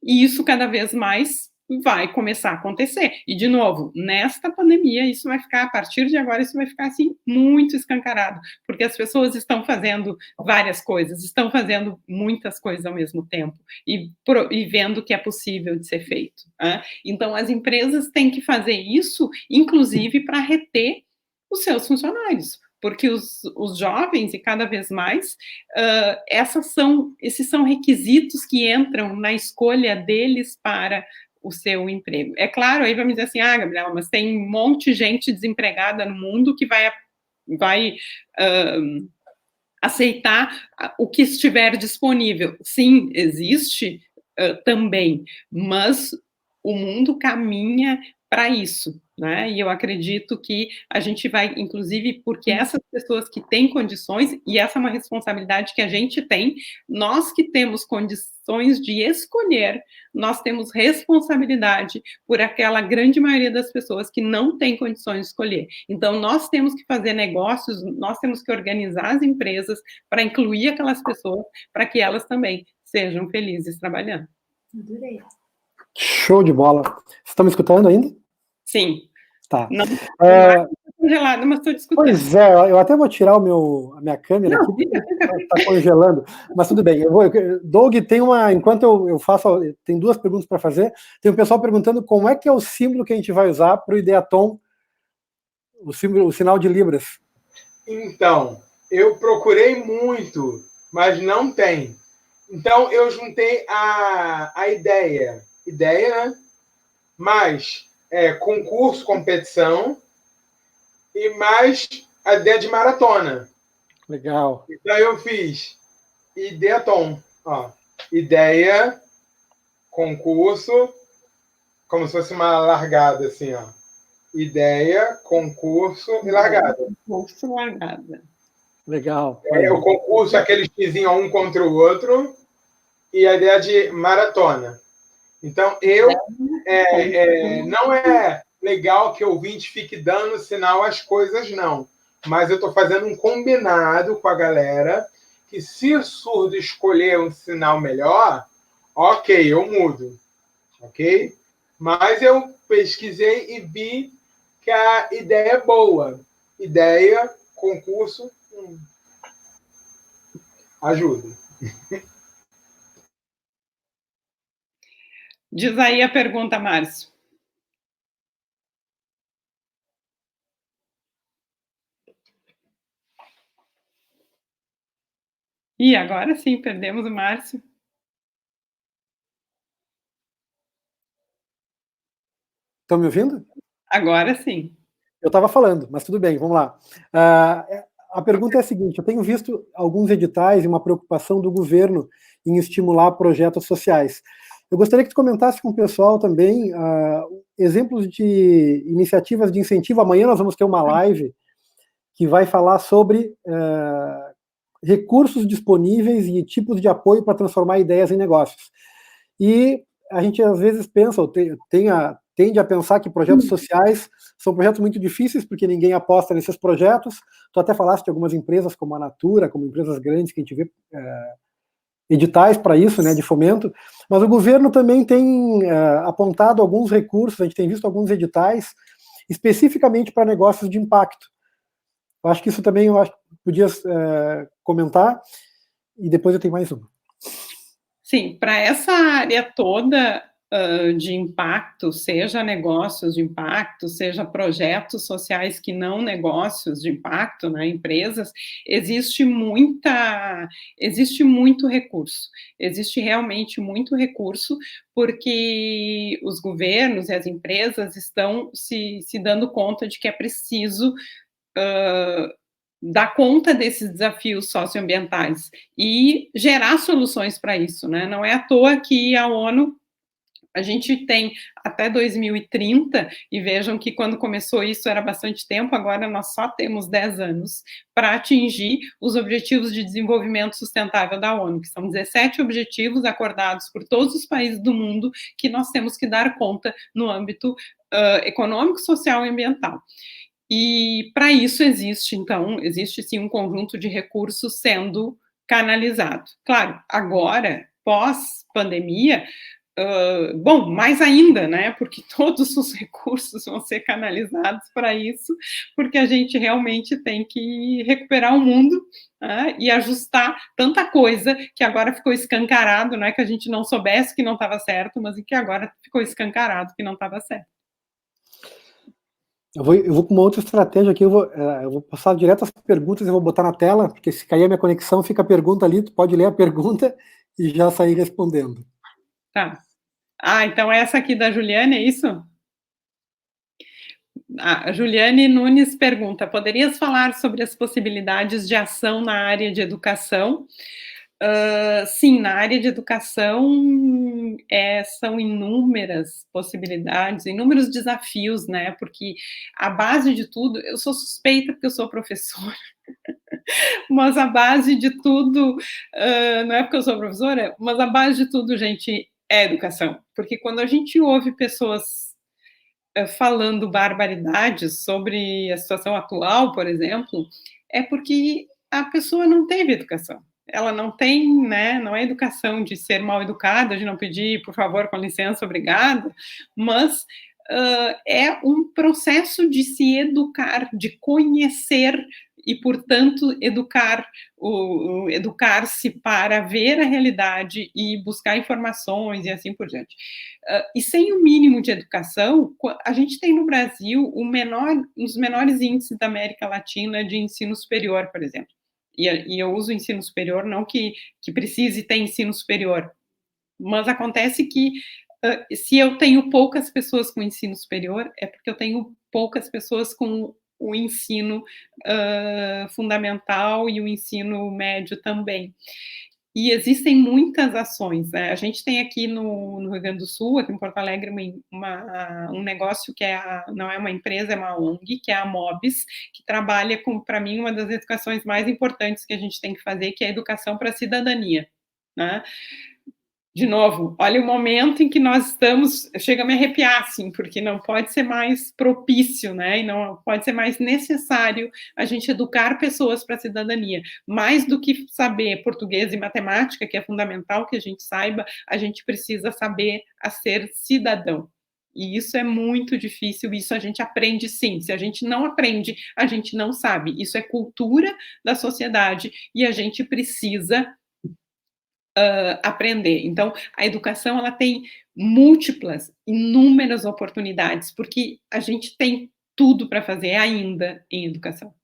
E isso, cada vez mais, vai começar a acontecer. E, de novo, nesta pandemia, isso vai ficar, a partir de agora, isso vai ficar, assim, muito escancarado, porque as pessoas estão fazendo várias coisas, estão fazendo muitas coisas ao mesmo tempo, e vendo que é possível de ser feito. Né? Então, as empresas têm que fazer isso, inclusive, para reter os seus funcionários, porque os jovens, e cada vez mais, esses são requisitos que entram na escolha deles para o seu emprego. É claro, aí vai me dizer assim, Gabriela, mas tem um monte de gente desempregada no mundo que vai aceitar o que estiver disponível. Sim, existe também, mas o mundo caminha para isso, né? E eu acredito que a gente vai, inclusive, porque essas pessoas que têm condições, e essa é uma responsabilidade que a gente tem, nós que temos condições de escolher, nós temos responsabilidade por aquela grande maioria das pessoas que não tem condições de escolher. Então, nós temos que fazer negócios, nós temos que organizar as empresas para incluir aquelas pessoas, para que elas também sejam felizes trabalhando. Adorei. Show de bola. Vocês estão me escutando ainda? Sim. Tá. Não estou congelado, mas estou discutindo. Pois é, eu até vou tirar a minha câmera aqui, porque está congelando, mas tudo bem. Doug, enquanto eu faço, tem 2 perguntas para fazer. Tem um pessoal perguntando como é que é o símbolo que a gente vai usar para o Ideatom, o sinal de Libras. Então, eu procurei muito, mas não tem. Então, eu juntei a ideia, né? Mais concurso, competição, e mais a ideia de maratona. Legal. Então, eu fiz Ideatom. Ó, ideia, concurso, como se fosse uma largada, assim, ó. Ideia, concurso e largada. Concurso, largada. Legal. O concurso, aquele xizinho um contra o outro, e a ideia de maratona. Então, não é legal que o ouvinte fique dando sinal às coisas, não. Mas eu estou fazendo um combinado com a galera que, se o surdo escolher um sinal melhor, ok, eu mudo. Ok? Mas eu pesquisei e vi que a ideia é boa. Ideia, concurso, ajuda. Diz aí a pergunta, Márcio. E agora sim, perdemos o Márcio. Estão me ouvindo? Agora sim. Eu estava falando, mas tudo bem, vamos lá. A pergunta é a seguinte: eu tenho visto alguns editais e uma preocupação do governo em estimular projetos sociais. Eu gostaria que tu comentasse com o pessoal também exemplos de iniciativas de incentivo. Amanhã nós vamos ter uma live que vai falar sobre recursos disponíveis e tipos de apoio para transformar ideias em negócios. E a gente às vezes pensa, ou tende a pensar que projetos sociais são projetos muito difíceis, porque ninguém aposta nesses projetos. Tu até falaste de algumas empresas como a Natura, como empresas grandes que a gente vê editais para isso, né, de fomento, mas o governo também tem apontado alguns recursos, a gente tem visto alguns editais especificamente para negócios de impacto. Eu acho que isso também podias comentar, e depois eu tenho mais uma. Sim, para essa área toda de impacto, seja negócios de impacto, seja projetos sociais que não negócios de impacto, né, empresas, existe muito recurso, existe realmente muito recurso, porque os governos e as empresas estão se dando conta de que é preciso dar conta desses desafios socioambientais e gerar soluções para isso, né? Não é à toa que a ONU, a gente tem até 2030, e vejam que quando começou isso era bastante tempo, agora nós só temos 10 anos para atingir os Objetivos de Desenvolvimento Sustentável da ONU, que são 17 objetivos acordados por todos os países do mundo que nós temos que dar conta no âmbito econômico, social e ambiental. E para isso existe sim um conjunto de recursos sendo canalizado. Claro, agora, pós-pandemia, bom, mais ainda, né? Porque todos os recursos vão ser canalizados para isso, porque a gente realmente tem que recuperar o mundo, né, e ajustar tanta coisa que agora ficou escancarado, não é que a gente não soubesse que não estava certo, mas que agora ficou escancarado que não estava certo. Eu vou com uma outra estratégia aqui, eu vou passar direto as perguntas e vou botar na tela, porque se cair a minha conexão, fica a pergunta ali, tu pode ler a pergunta e já sair respondendo. Tá. Então essa aqui da Juliane, é isso? A Juliane Nunes pergunta: poderias falar sobre as possibilidades de ação na área de educação? Sim, na área de educação são inúmeras possibilidades, inúmeros desafios, né? Porque a base de tudo, eu sou suspeita porque eu sou professora, mas a base de tudo, não é porque eu sou professora, mas a base de tudo, gente, é educação. Porque quando a gente ouve pessoas falando barbaridades sobre a situação atual, por exemplo, é porque a pessoa não teve educação. Ela não tem, né, não é educação de ser mal educada, de não pedir, por favor, com licença, obrigada, mas é um processo de se educar, de conhecer e, portanto, educar-se para ver a realidade e buscar informações e assim por diante. E sem o mínimo de educação, a gente tem no Brasil um dos menores índices da América Latina de ensino superior, por exemplo. E eu uso ensino superior, não que precise ter ensino superior, mas acontece que se eu tenho poucas pessoas com ensino superior, é porque eu tenho poucas pessoas com o ensino fundamental e o ensino médio também. E existem muitas ações, né? A gente tem aqui no Rio Grande do Sul, aqui em Porto Alegre, um negócio que não é uma empresa, é uma ONG, que é a MOBS, que trabalha com, para mim, uma das educações mais importantes que a gente tem que fazer, que é a educação para a cidadania, né? De novo, olha o momento em que nós estamos, chega a me arrepiar, assim, porque não pode ser mais propício, né, e não pode ser mais necessário a gente educar pessoas para a cidadania. Mais do que saber português e matemática, que é fundamental que a gente saiba, a gente precisa saber a ser cidadão. E isso é muito difícil, isso a gente aprende sim. Se a gente não aprende, a gente não sabe. Isso é cultura da sociedade e a gente precisa aprender. Então, a educação ela tem inúmeras oportunidades, porque a gente tem tudo para fazer ainda em educação.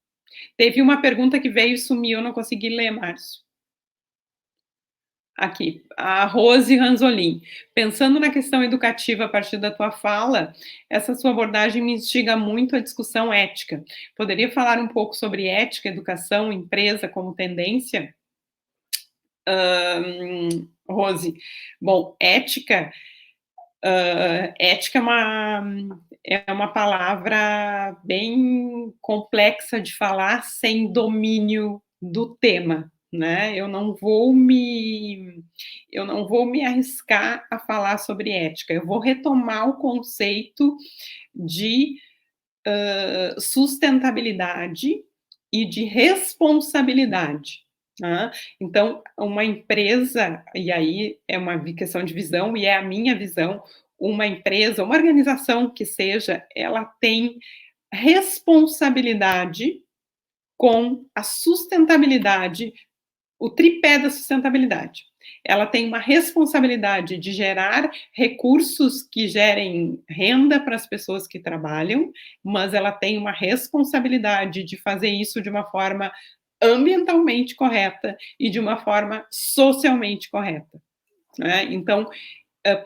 Teve uma pergunta que veio e sumiu, eu não consegui ler, Márcio. Aqui, a Rose Ranzolin. Pensando na questão educativa a partir da tua fala, essa sua abordagem me instiga muito a discussão ética. Poderia falar um pouco sobre ética, educação, empresa como tendência? Rose? Bom, ética é uma palavra bem complexa de falar sem domínio do tema, né? Eu não vou me arriscar a falar sobre ética. Eu vou retomar o conceito de sustentabilidade e de responsabilidade. Tá? Então, uma empresa, e aí é uma questão de visão, e é a minha visão, uma empresa, uma organização que seja, ela tem responsabilidade com a sustentabilidade, o tripé da sustentabilidade. Ela tem uma responsabilidade de gerar recursos que gerem renda para as pessoas que trabalham, mas ela tem uma responsabilidade de fazer isso de uma forma ambientalmente correta e de uma forma socialmente correta. Né? Então,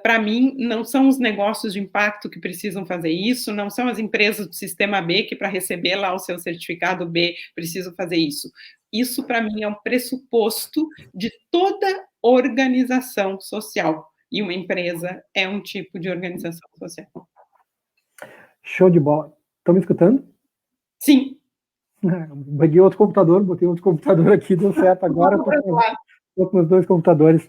para mim, não são os negócios de impacto que precisam fazer isso, não são as empresas do sistema B que, para receber lá o seu certificado B, precisam fazer isso. Isso, para mim, é um pressuposto de toda organização social. E uma empresa é um tipo de organização social. Show de bola. Estão me escutando? Sim. Peguei outro computador, botei outro computador aqui, deu certo agora. Estou com os dois computadores.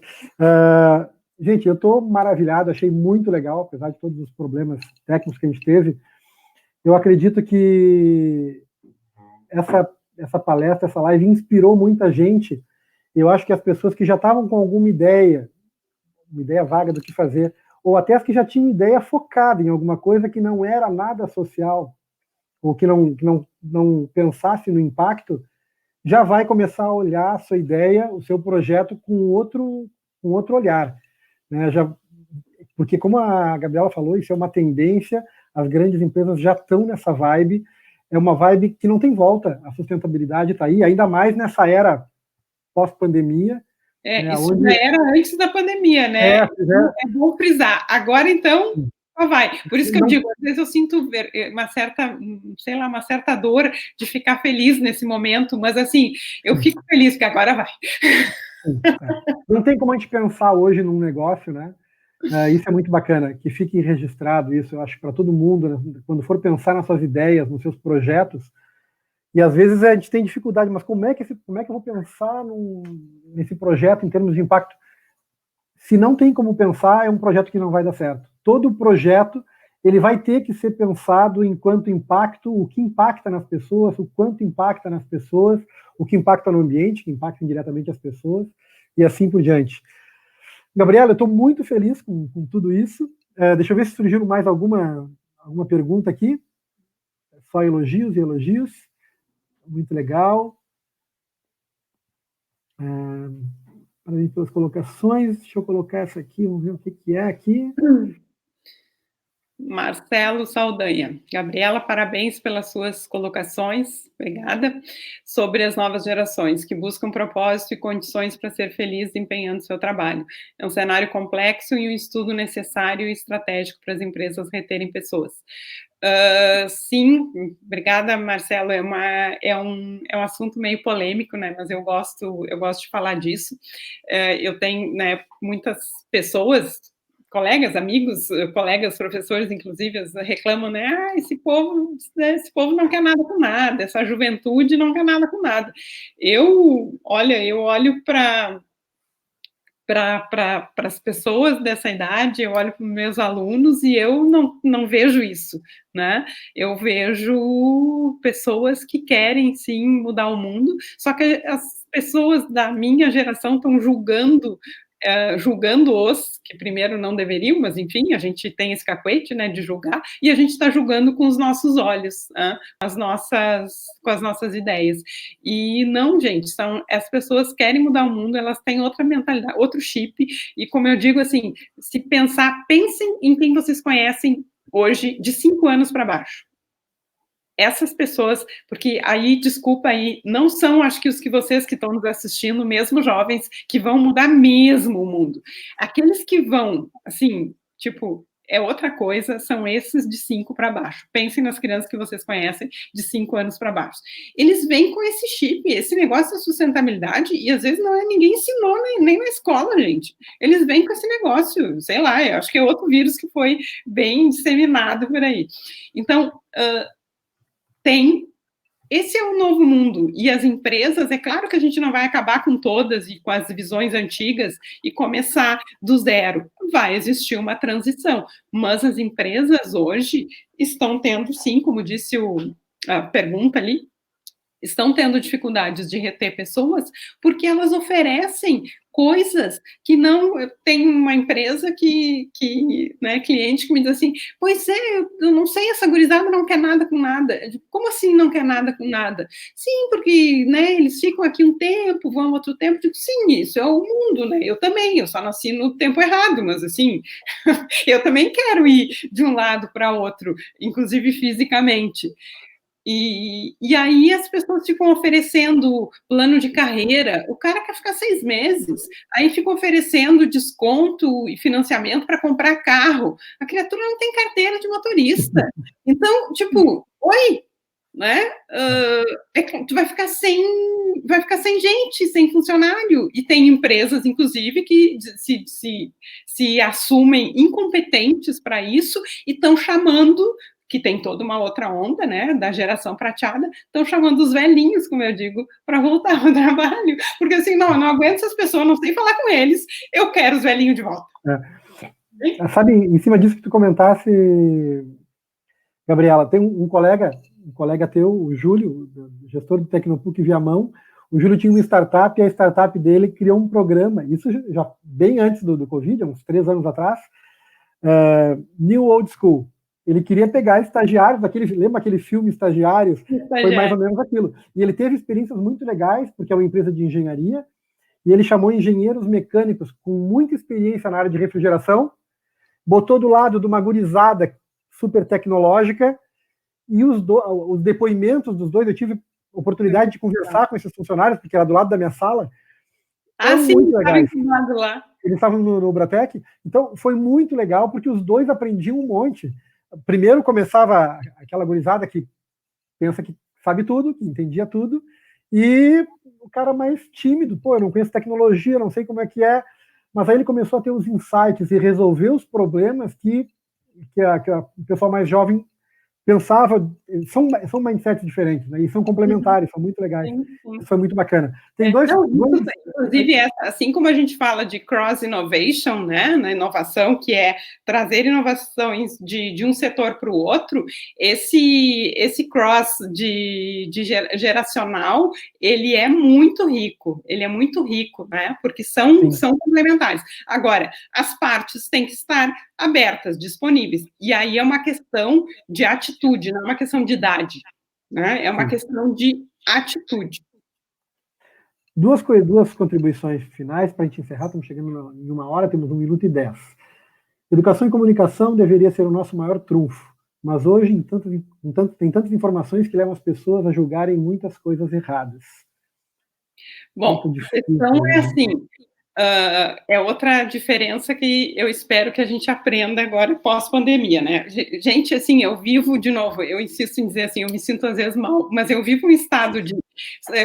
Gente, eu estou maravilhado, achei muito legal, apesar de todos os problemas técnicos que a gente teve. Eu acredito que essa palestra, essa live inspirou muita gente. Eu acho que as pessoas que já estavam com alguma ideia, uma ideia vaga do que fazer, ou até as que já tinham ideia focada em alguma coisa que não era nada social, ou que não pensasse no impacto, já vai começar a olhar a sua ideia, o seu projeto com outro olhar. Né? Porque, como a Gabriela falou, isso é uma tendência, as grandes empresas já estão nessa vibe, é uma vibe que não tem volta, a sustentabilidade está aí, ainda mais nessa era pós-pandemia. Isso já era antes da pandemia, né? É bom frisar. Agora, então, só vai. Por isso que eu digo, às vezes eu sinto uma certa dor de ficar feliz nesse momento, mas assim, eu fico feliz que agora vai. Não tem como a gente pensar hoje num negócio, né? Isso é muito bacana, que fique registrado isso, eu acho, para todo mundo, né? Quando for pensar nas suas ideias, nos seus projetos, e às vezes a gente tem dificuldade, mas como é que eu vou pensar nesse projeto em termos de impacto? Se não tem como pensar, é um projeto que não vai dar certo. Todo projeto, ele vai ter que ser pensado enquanto impacto, o que impacta nas pessoas, o quanto impacta nas pessoas, o que impacta no ambiente, que impacta indiretamente as pessoas, e assim por diante. Gabriela, eu estou muito feliz com tudo isso. Deixa eu ver se surgiu mais alguma pergunta aqui. Só elogios e elogios. Muito legal. Parabéns pelas colocações. Deixa eu colocar essa aqui, vamos ver o que é aqui. Marcelo Saldanha. Gabriela, parabéns pelas suas colocações, obrigada, sobre as novas gerações, que buscam propósito e condições para ser feliz empenhando seu trabalho. É um cenário complexo e um estudo necessário e estratégico para as empresas reterem pessoas. Sim, obrigada, Marcelo, é um assunto meio polêmico, né, mas eu gosto de falar disso. Eu tenho, né, muitas pessoas, colegas, amigos, colegas, professores, inclusive, reclamam, né, esse povo não quer nada com nada, essa juventude não quer nada com nada. Eu olho para as pessoas dessa idade, eu olho para os meus alunos e eu não vejo isso, né? Eu vejo pessoas que querem, sim, mudar o mundo, só que as pessoas da minha geração estão julgando-os, que primeiro não deveriam, mas enfim, a gente tem esse cacuete, né, de julgar, e a gente está julgando com os nossos olhos, né, com as nossas ideias. E não, gente, as pessoas querem mudar o mundo, elas têm outra mentalidade, outro chip, e como eu digo assim, se pensem em quem vocês conhecem hoje, de 5 anos para baixo. Essas pessoas, porque aí, desculpa aí, não são, acho que os que vocês que estão nos assistindo, mesmo jovens, que vão mudar mesmo o mundo. Aqueles que vão, assim, tipo, é outra coisa, são esses de 5 para baixo. Pensem nas crianças que vocês conhecem de 5 anos para baixo. Eles vêm com esse chip, esse negócio da sustentabilidade, e às vezes ninguém ensinou nem na escola, gente. Eles vêm com esse negócio, sei lá, eu acho que é outro vírus que foi bem disseminado por aí. Então, esse é o novo mundo, e as empresas, é claro que a gente não vai acabar com todas e com as visões antigas e começar do zero, vai existir uma transição, mas as empresas hoje estão tendo, sim, como disse a pergunta ali, estão tendo dificuldades de reter pessoas porque elas oferecem coisas que não... Tem uma empresa né, cliente que me diz assim, pois é, eu não sei, essa gurizada não quer nada com nada. Eu digo, como assim não quer nada com nada? Sim, porque, né, eles ficam aqui um tempo, vão outro tempo. Eu digo, sim, isso é o mundo, né? Eu também, eu só nasci no tempo errado, mas assim, eu também quero ir de um lado para outro, inclusive fisicamente. E aí as pessoas ficam oferecendo plano de carreira, o cara quer ficar 6 meses, aí fica oferecendo desconto e financiamento para comprar carro, a criatura não tem carteira de motorista, então, tipo, oi, né, tu vai ficar sem gente, sem funcionário, e tem empresas, inclusive, que se assumem incompetentes para isso, e estão chamando, que tem toda uma outra onda, né, da geração prateada, estão chamando os velhinhos, como eu digo, para voltar ao trabalho, porque assim, não aguento essas pessoas, não sei falar com eles, eu quero os velhinhos de volta. Sabe, em cima disso que tu comentasse, Gabriela, tem um colega teu, o Júlio, gestor do Tecnopuc Viamão. O Júlio tinha uma startup, e a startup dele criou um programa, isso já bem antes do Covid, uns 3 anos atrás, New Old School. Ele queria pegar estagiários, lembra aquele filme Estagiários? Foi mais ou menos aquilo. E ele teve experiências muito legais, porque é uma empresa de engenharia, e ele chamou engenheiros mecânicos com muita experiência na área de refrigeração, botou do lado de uma gurizada super tecnológica, e os depoimentos dos dois, eu tive oportunidade de conversar com esses funcionários, porque era do lado da minha sala. Sim, muito legais. Lá. Eles estavam no Bratec, então foi muito legal, porque os dois aprendiam um monte. Primeiro começava aquela gurizada que pensa que sabe tudo, que entendia tudo, e o cara mais tímido, eu não conheço tecnologia, não sei como é que é, mas aí ele começou a ter os insights e resolver os problemas que o pessoal mais jovem pensava. São mindsets diferentes, né? E são complementares, são muito legais. Sim. Isso foi muito bacana. Tem inclusive, assim como a gente fala de cross-innovation, né, na inovação, que é trazer inovações de um setor para o outro, esse cross de geracional, ele é muito rico, né, porque são complementares. Agora, as partes têm que estar abertas, disponíveis, e aí é uma questão de atitude, não é uma questão de idade, né? É uma questão de atitude. Duas contribuições finais para a gente encerrar, estamos chegando em 1 hora, temos 1 minuto e 10. Educação e comunicação deveria ser o nosso maior trunfo, mas hoje tem tantas informações que levam as pessoas a julgarem muitas coisas erradas. Bom, então é assim, é outra diferença que eu espero que a gente aprenda agora pós-pandemia, né? Gente, assim, eu vivo, de novo, eu insisto em dizer assim, eu me sinto às vezes mal, mas eu vivo um estado de...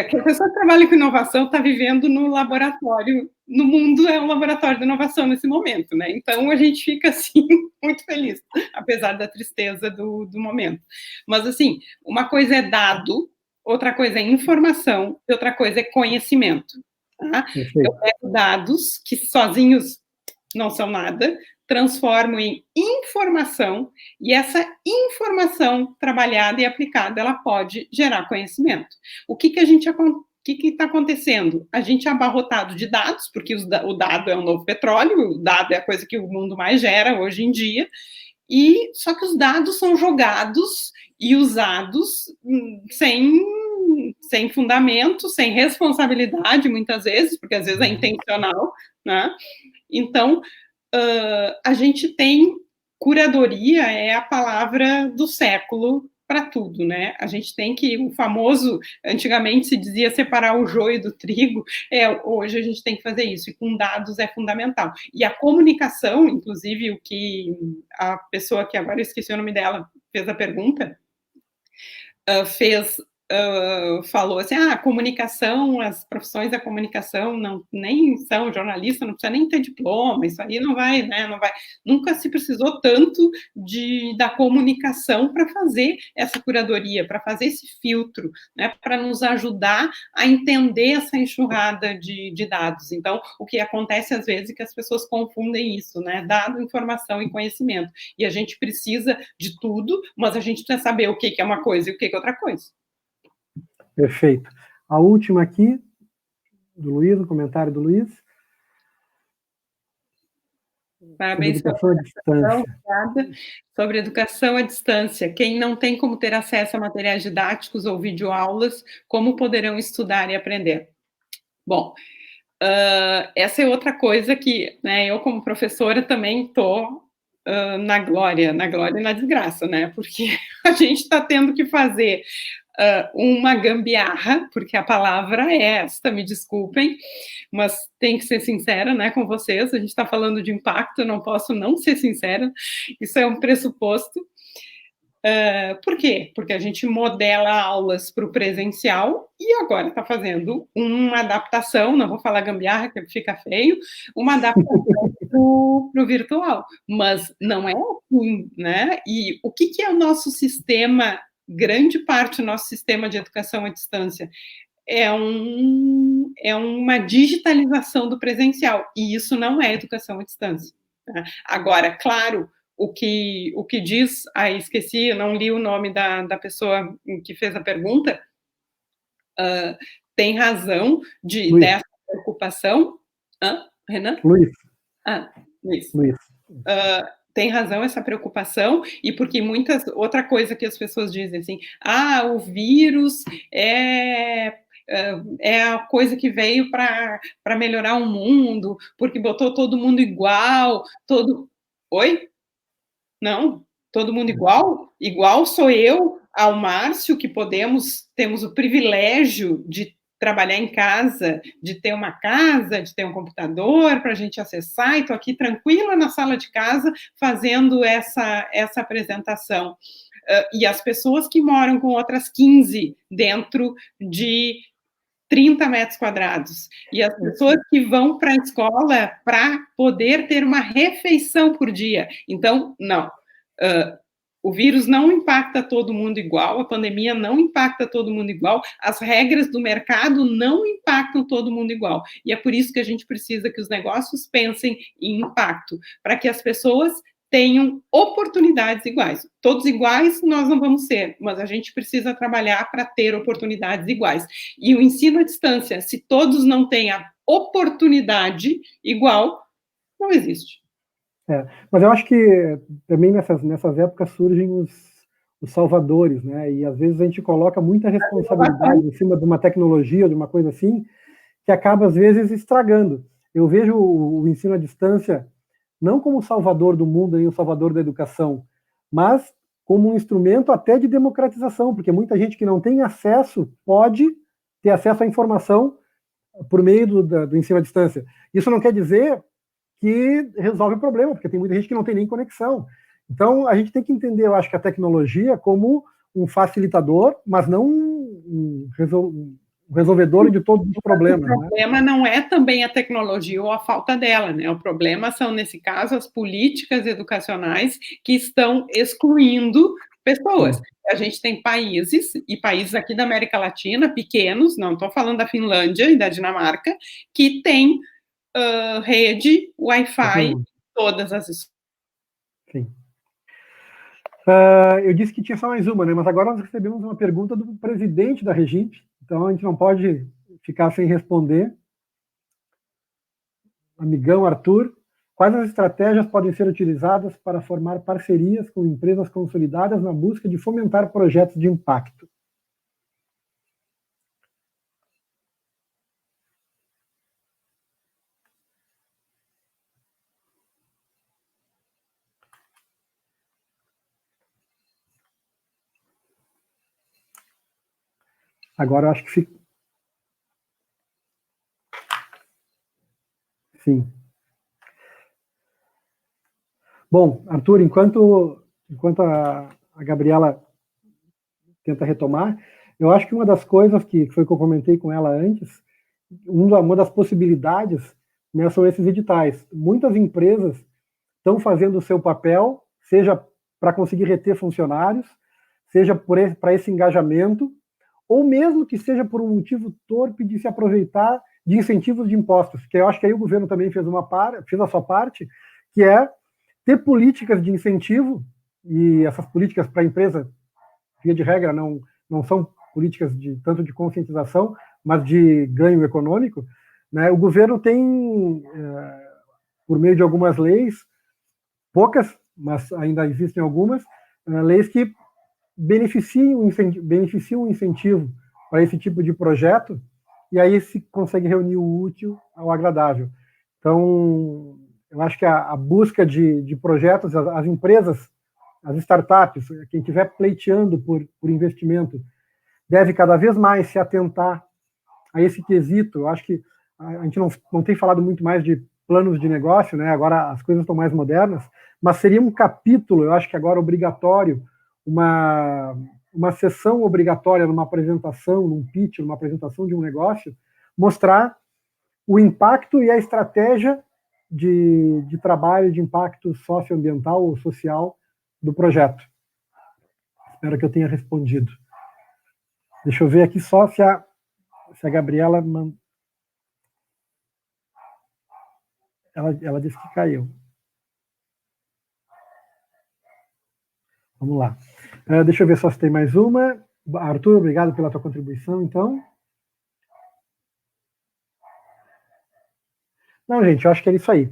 que a pessoa que trabalha com inovação está vivendo no laboratório, no mundo é um laboratório de inovação nesse momento, né? Então a gente fica, assim, muito feliz, apesar da tristeza do momento. Mas, assim, uma coisa é dado, outra coisa é informação, e outra coisa é conhecimento. Tá? Eu pego dados que sozinhos não são nada, transformo em informação, e essa informação trabalhada e aplicada, ela pode gerar conhecimento. O que está acontecendo? A gente é abarrotado de dados, porque o dado é o novo petróleo, o dado é a coisa que o mundo mais gera hoje em dia, e só que os dados são jogados e usados sem fundamento, sem responsabilidade, muitas vezes, porque às vezes é intencional, né? Então, a gente tem curadoria, é a palavra do século para tudo, né? A gente tem que, o famoso, antigamente se dizia separar o joio do trigo, hoje a gente tem que fazer isso, e com dados é fundamental. E a comunicação, inclusive, o que a pessoa que agora eu esqueci o nome dela, fez a pergunta, falou assim, a comunicação, as profissões da comunicação nem são jornalista, não precisa nem ter diploma, isso aí não vai, né, nunca se precisou tanto da comunicação para fazer essa curadoria, para fazer esse filtro, né, para nos ajudar a entender essa enxurrada de dados. Então, o que acontece às vezes é que as pessoas confundem isso, né, dado, informação e conhecimento, e a gente precisa de tudo, mas a gente precisa saber o que é uma coisa e o que é outra coisa. Perfeito. A última aqui, do Luiz, o comentário do Luiz. Parabéns pela apresentação, obrigada. Sobre educação à distância. Quem não tem como ter acesso a materiais didáticos ou videoaulas, como poderão estudar e aprender? Bom, essa é outra coisa que, né, eu como professora também estou na glória e na desgraça, né? Porque a gente está tendo que fazer uma gambiarra, porque a palavra é esta, me desculpem, mas tem que ser sincera, né, com vocês, a gente está falando de impacto, eu não posso não ser sincera, isso é um pressuposto. Por quê? Porque a gente modela aulas para o presencial e agora está fazendo uma adaptação, não vou falar gambiarra, que fica feio, uma adaptação para o virtual, mas não é assim, né? E o que é o nosso sistema, grande parte do nosso sistema de educação à distância? É uma digitalização do presencial, e isso não é educação à distância. Tá? Agora, claro, o que diz, esqueci, eu não li o nome da pessoa que fez a pergunta, tem razão dessa preocupação. Renan? Luiz. Luiz. Luiz. Tem razão essa preocupação, e porque outra coisa que as pessoas dizem assim, o vírus é a coisa que veio para melhorar o mundo, porque botou todo mundo igual, Oi? Não, todo mundo igual? Igual sou eu ao Márcio, que temos o privilégio de trabalhar em casa, de ter uma casa, de ter um computador para a gente acessar, e estou aqui tranquila na sala de casa fazendo essa apresentação. E as pessoas que moram com outras 15 dentro de 30 metros quadrados. E as pessoas que vão para a escola para poder ter uma refeição por dia. Então, não. O vírus não impacta todo mundo igual, a pandemia não impacta todo mundo igual, as regras do mercado não impactam todo mundo igual. E é por isso que a gente precisa que os negócios pensem em impacto, para que as pessoas tenham oportunidades iguais. Todos iguais nós não vamos ser, mas a gente precisa trabalhar para ter oportunidades iguais. E o ensino à distância, se todos não têm a oportunidade igual, não existe. Mas eu acho que também nessas épocas surgem os salvadores, né? E às vezes a gente coloca muita responsabilidade em cima de uma tecnologia, de uma coisa assim, que acaba às vezes estragando. Eu vejo o ensino à distância não como o salvador do mundo, nem o salvador da educação, mas como um instrumento até de democratização, porque muita gente que não tem acesso pode ter acesso à informação por meio do ensino à distância. Isso não quer dizer que resolve o problema, porque tem muita gente que não tem nem conexão. Então, a gente tem que entender, eu acho, que a tecnologia como um facilitador, mas não um resolvedor de todos os problemas. O problema não é também a tecnologia ou a falta dela, né? O problema são, nesse caso, as políticas educacionais que estão excluindo pessoas. Sim. A gente tem países, e países aqui da América Latina, pequenos, não estou falando da Finlândia e da Dinamarca, que têm rede, Wi-Fi, todas as escolas. Sim. Eu disse que tinha só mais uma, né? Mas agora nós recebemos uma pergunta do presidente da Regimp, então a gente não pode ficar sem responder. Amigão Arthur, quais as estratégias podem ser utilizadas para formar parcerias com empresas consolidadas na busca de fomentar projetos de impacto? Agora eu acho que fica... Sim. Bom, Arthur, enquanto a Gabriela tenta retomar, eu acho que uma das coisas que foi que eu comentei com ela antes, uma das possibilidades, né, são esses editais. Muitas empresas estão fazendo o seu papel, seja para conseguir reter funcionários, seja para esse engajamento, ou mesmo que seja por um motivo torpe de se aproveitar de incentivos de impostos, que eu acho que aí o governo também fez a sua parte, que é ter políticas de incentivo, e essas políticas para a empresa, via de regra, não são políticas tanto de conscientização, mas de ganho econômico, né? O governo tem, por meio de algumas leis, poucas, mas ainda existem algumas, leis que beneficiam o incentivo para esse tipo de projeto, e aí se consegue reunir o útil ao agradável. Então, eu acho que a busca de projetos, as empresas, as startups, quem estiver pleiteando por investimento, deve cada vez mais se atentar a esse quesito. Eu acho que a gente não tem falado muito mais de planos de negócio, né? Agora as coisas estão mais modernas, mas seria um capítulo, eu acho que agora obrigatório, uma sessão obrigatória numa apresentação, num pitch, numa apresentação de um negócio, mostrar o impacto e a estratégia de trabalho de impacto socioambiental ou social do projeto. Espero que eu tenha respondido. Deixa eu ver aqui só se a Gabriela... Ela disse que caiu. Vamos lá. Deixa eu ver só se tem mais uma. Arthur, obrigado pela tua contribuição, então. Não, gente, eu acho que é isso aí.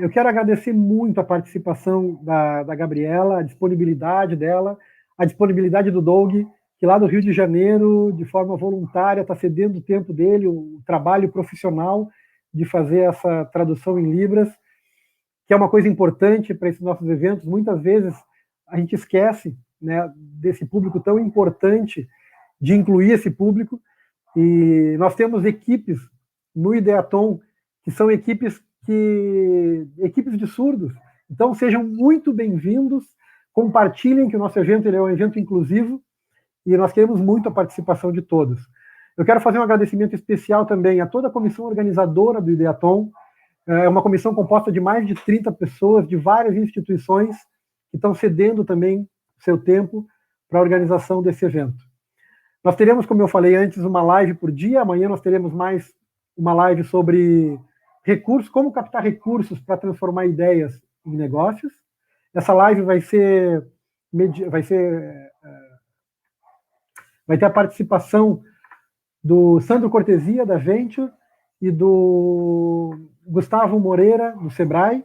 Eu quero agradecer muito a participação da Gabriela, a disponibilidade dela, a disponibilidade do Doug, que lá do Rio de Janeiro, de forma voluntária, está cedendo o tempo dele, o trabalho profissional de fazer essa tradução em Libras, que é uma coisa importante para esses nossos eventos. Muitas vezes a gente esquece, né, desse público tão importante, de incluir esse público, e nós temos equipes no Ideaton que são equipes de surdos. Então sejam muito bem-vindos, compartilhem que o nosso evento ele é um evento inclusivo e nós queremos muito a participação de todos. Eu quero fazer um agradecimento especial também a toda a comissão organizadora do Ideaton. É uma comissão composta de mais de 30 pessoas de várias instituições que estão cedendo também seu tempo para a organização desse evento. Nós teremos, como eu falei antes, uma live por dia. Amanhã nós teremos mais uma live sobre recursos, como captar recursos para transformar ideias em negócios. Essa live vai ter a participação do Sandro Cortesia, da Venture, e do Gustavo Moreira, do Sebrae.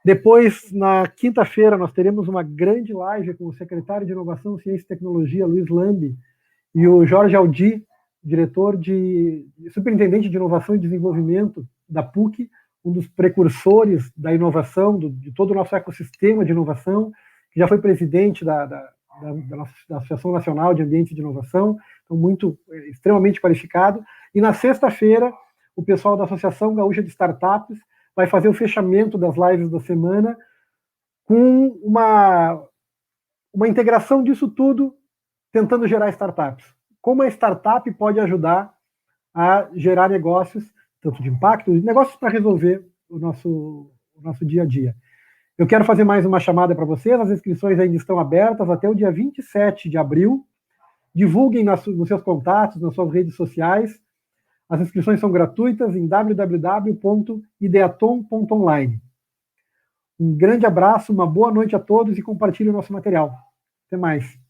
Depois, na quinta-feira, nós teremos uma grande live com o secretário de Inovação, Ciência e Tecnologia, Luiz Lambi, e o Jorge Aldi, superintendente de Inovação e Desenvolvimento da PUC, um dos precursores da inovação, de todo o nosso ecossistema de inovação, que já foi presidente da Associação Nacional de Ambiente de Inovação, então extremamente qualificado. E na sexta-feira, o pessoal da Associação Gaúcha de Startups vai fazer o fechamento das lives da semana com uma integração disso tudo, tentando gerar startups. Como a startup pode ajudar a gerar negócios, tanto de impacto, negócios para resolver o nosso dia a dia. Eu quero fazer mais uma chamada para vocês, as inscrições ainda estão abertas até o dia 27 de abril. Divulguem nos seus contatos, nas suas redes sociais. As inscrições são gratuitas em www.ideaton.online. Um grande abraço, uma boa noite a todos e compartilhe o nosso material. Até mais.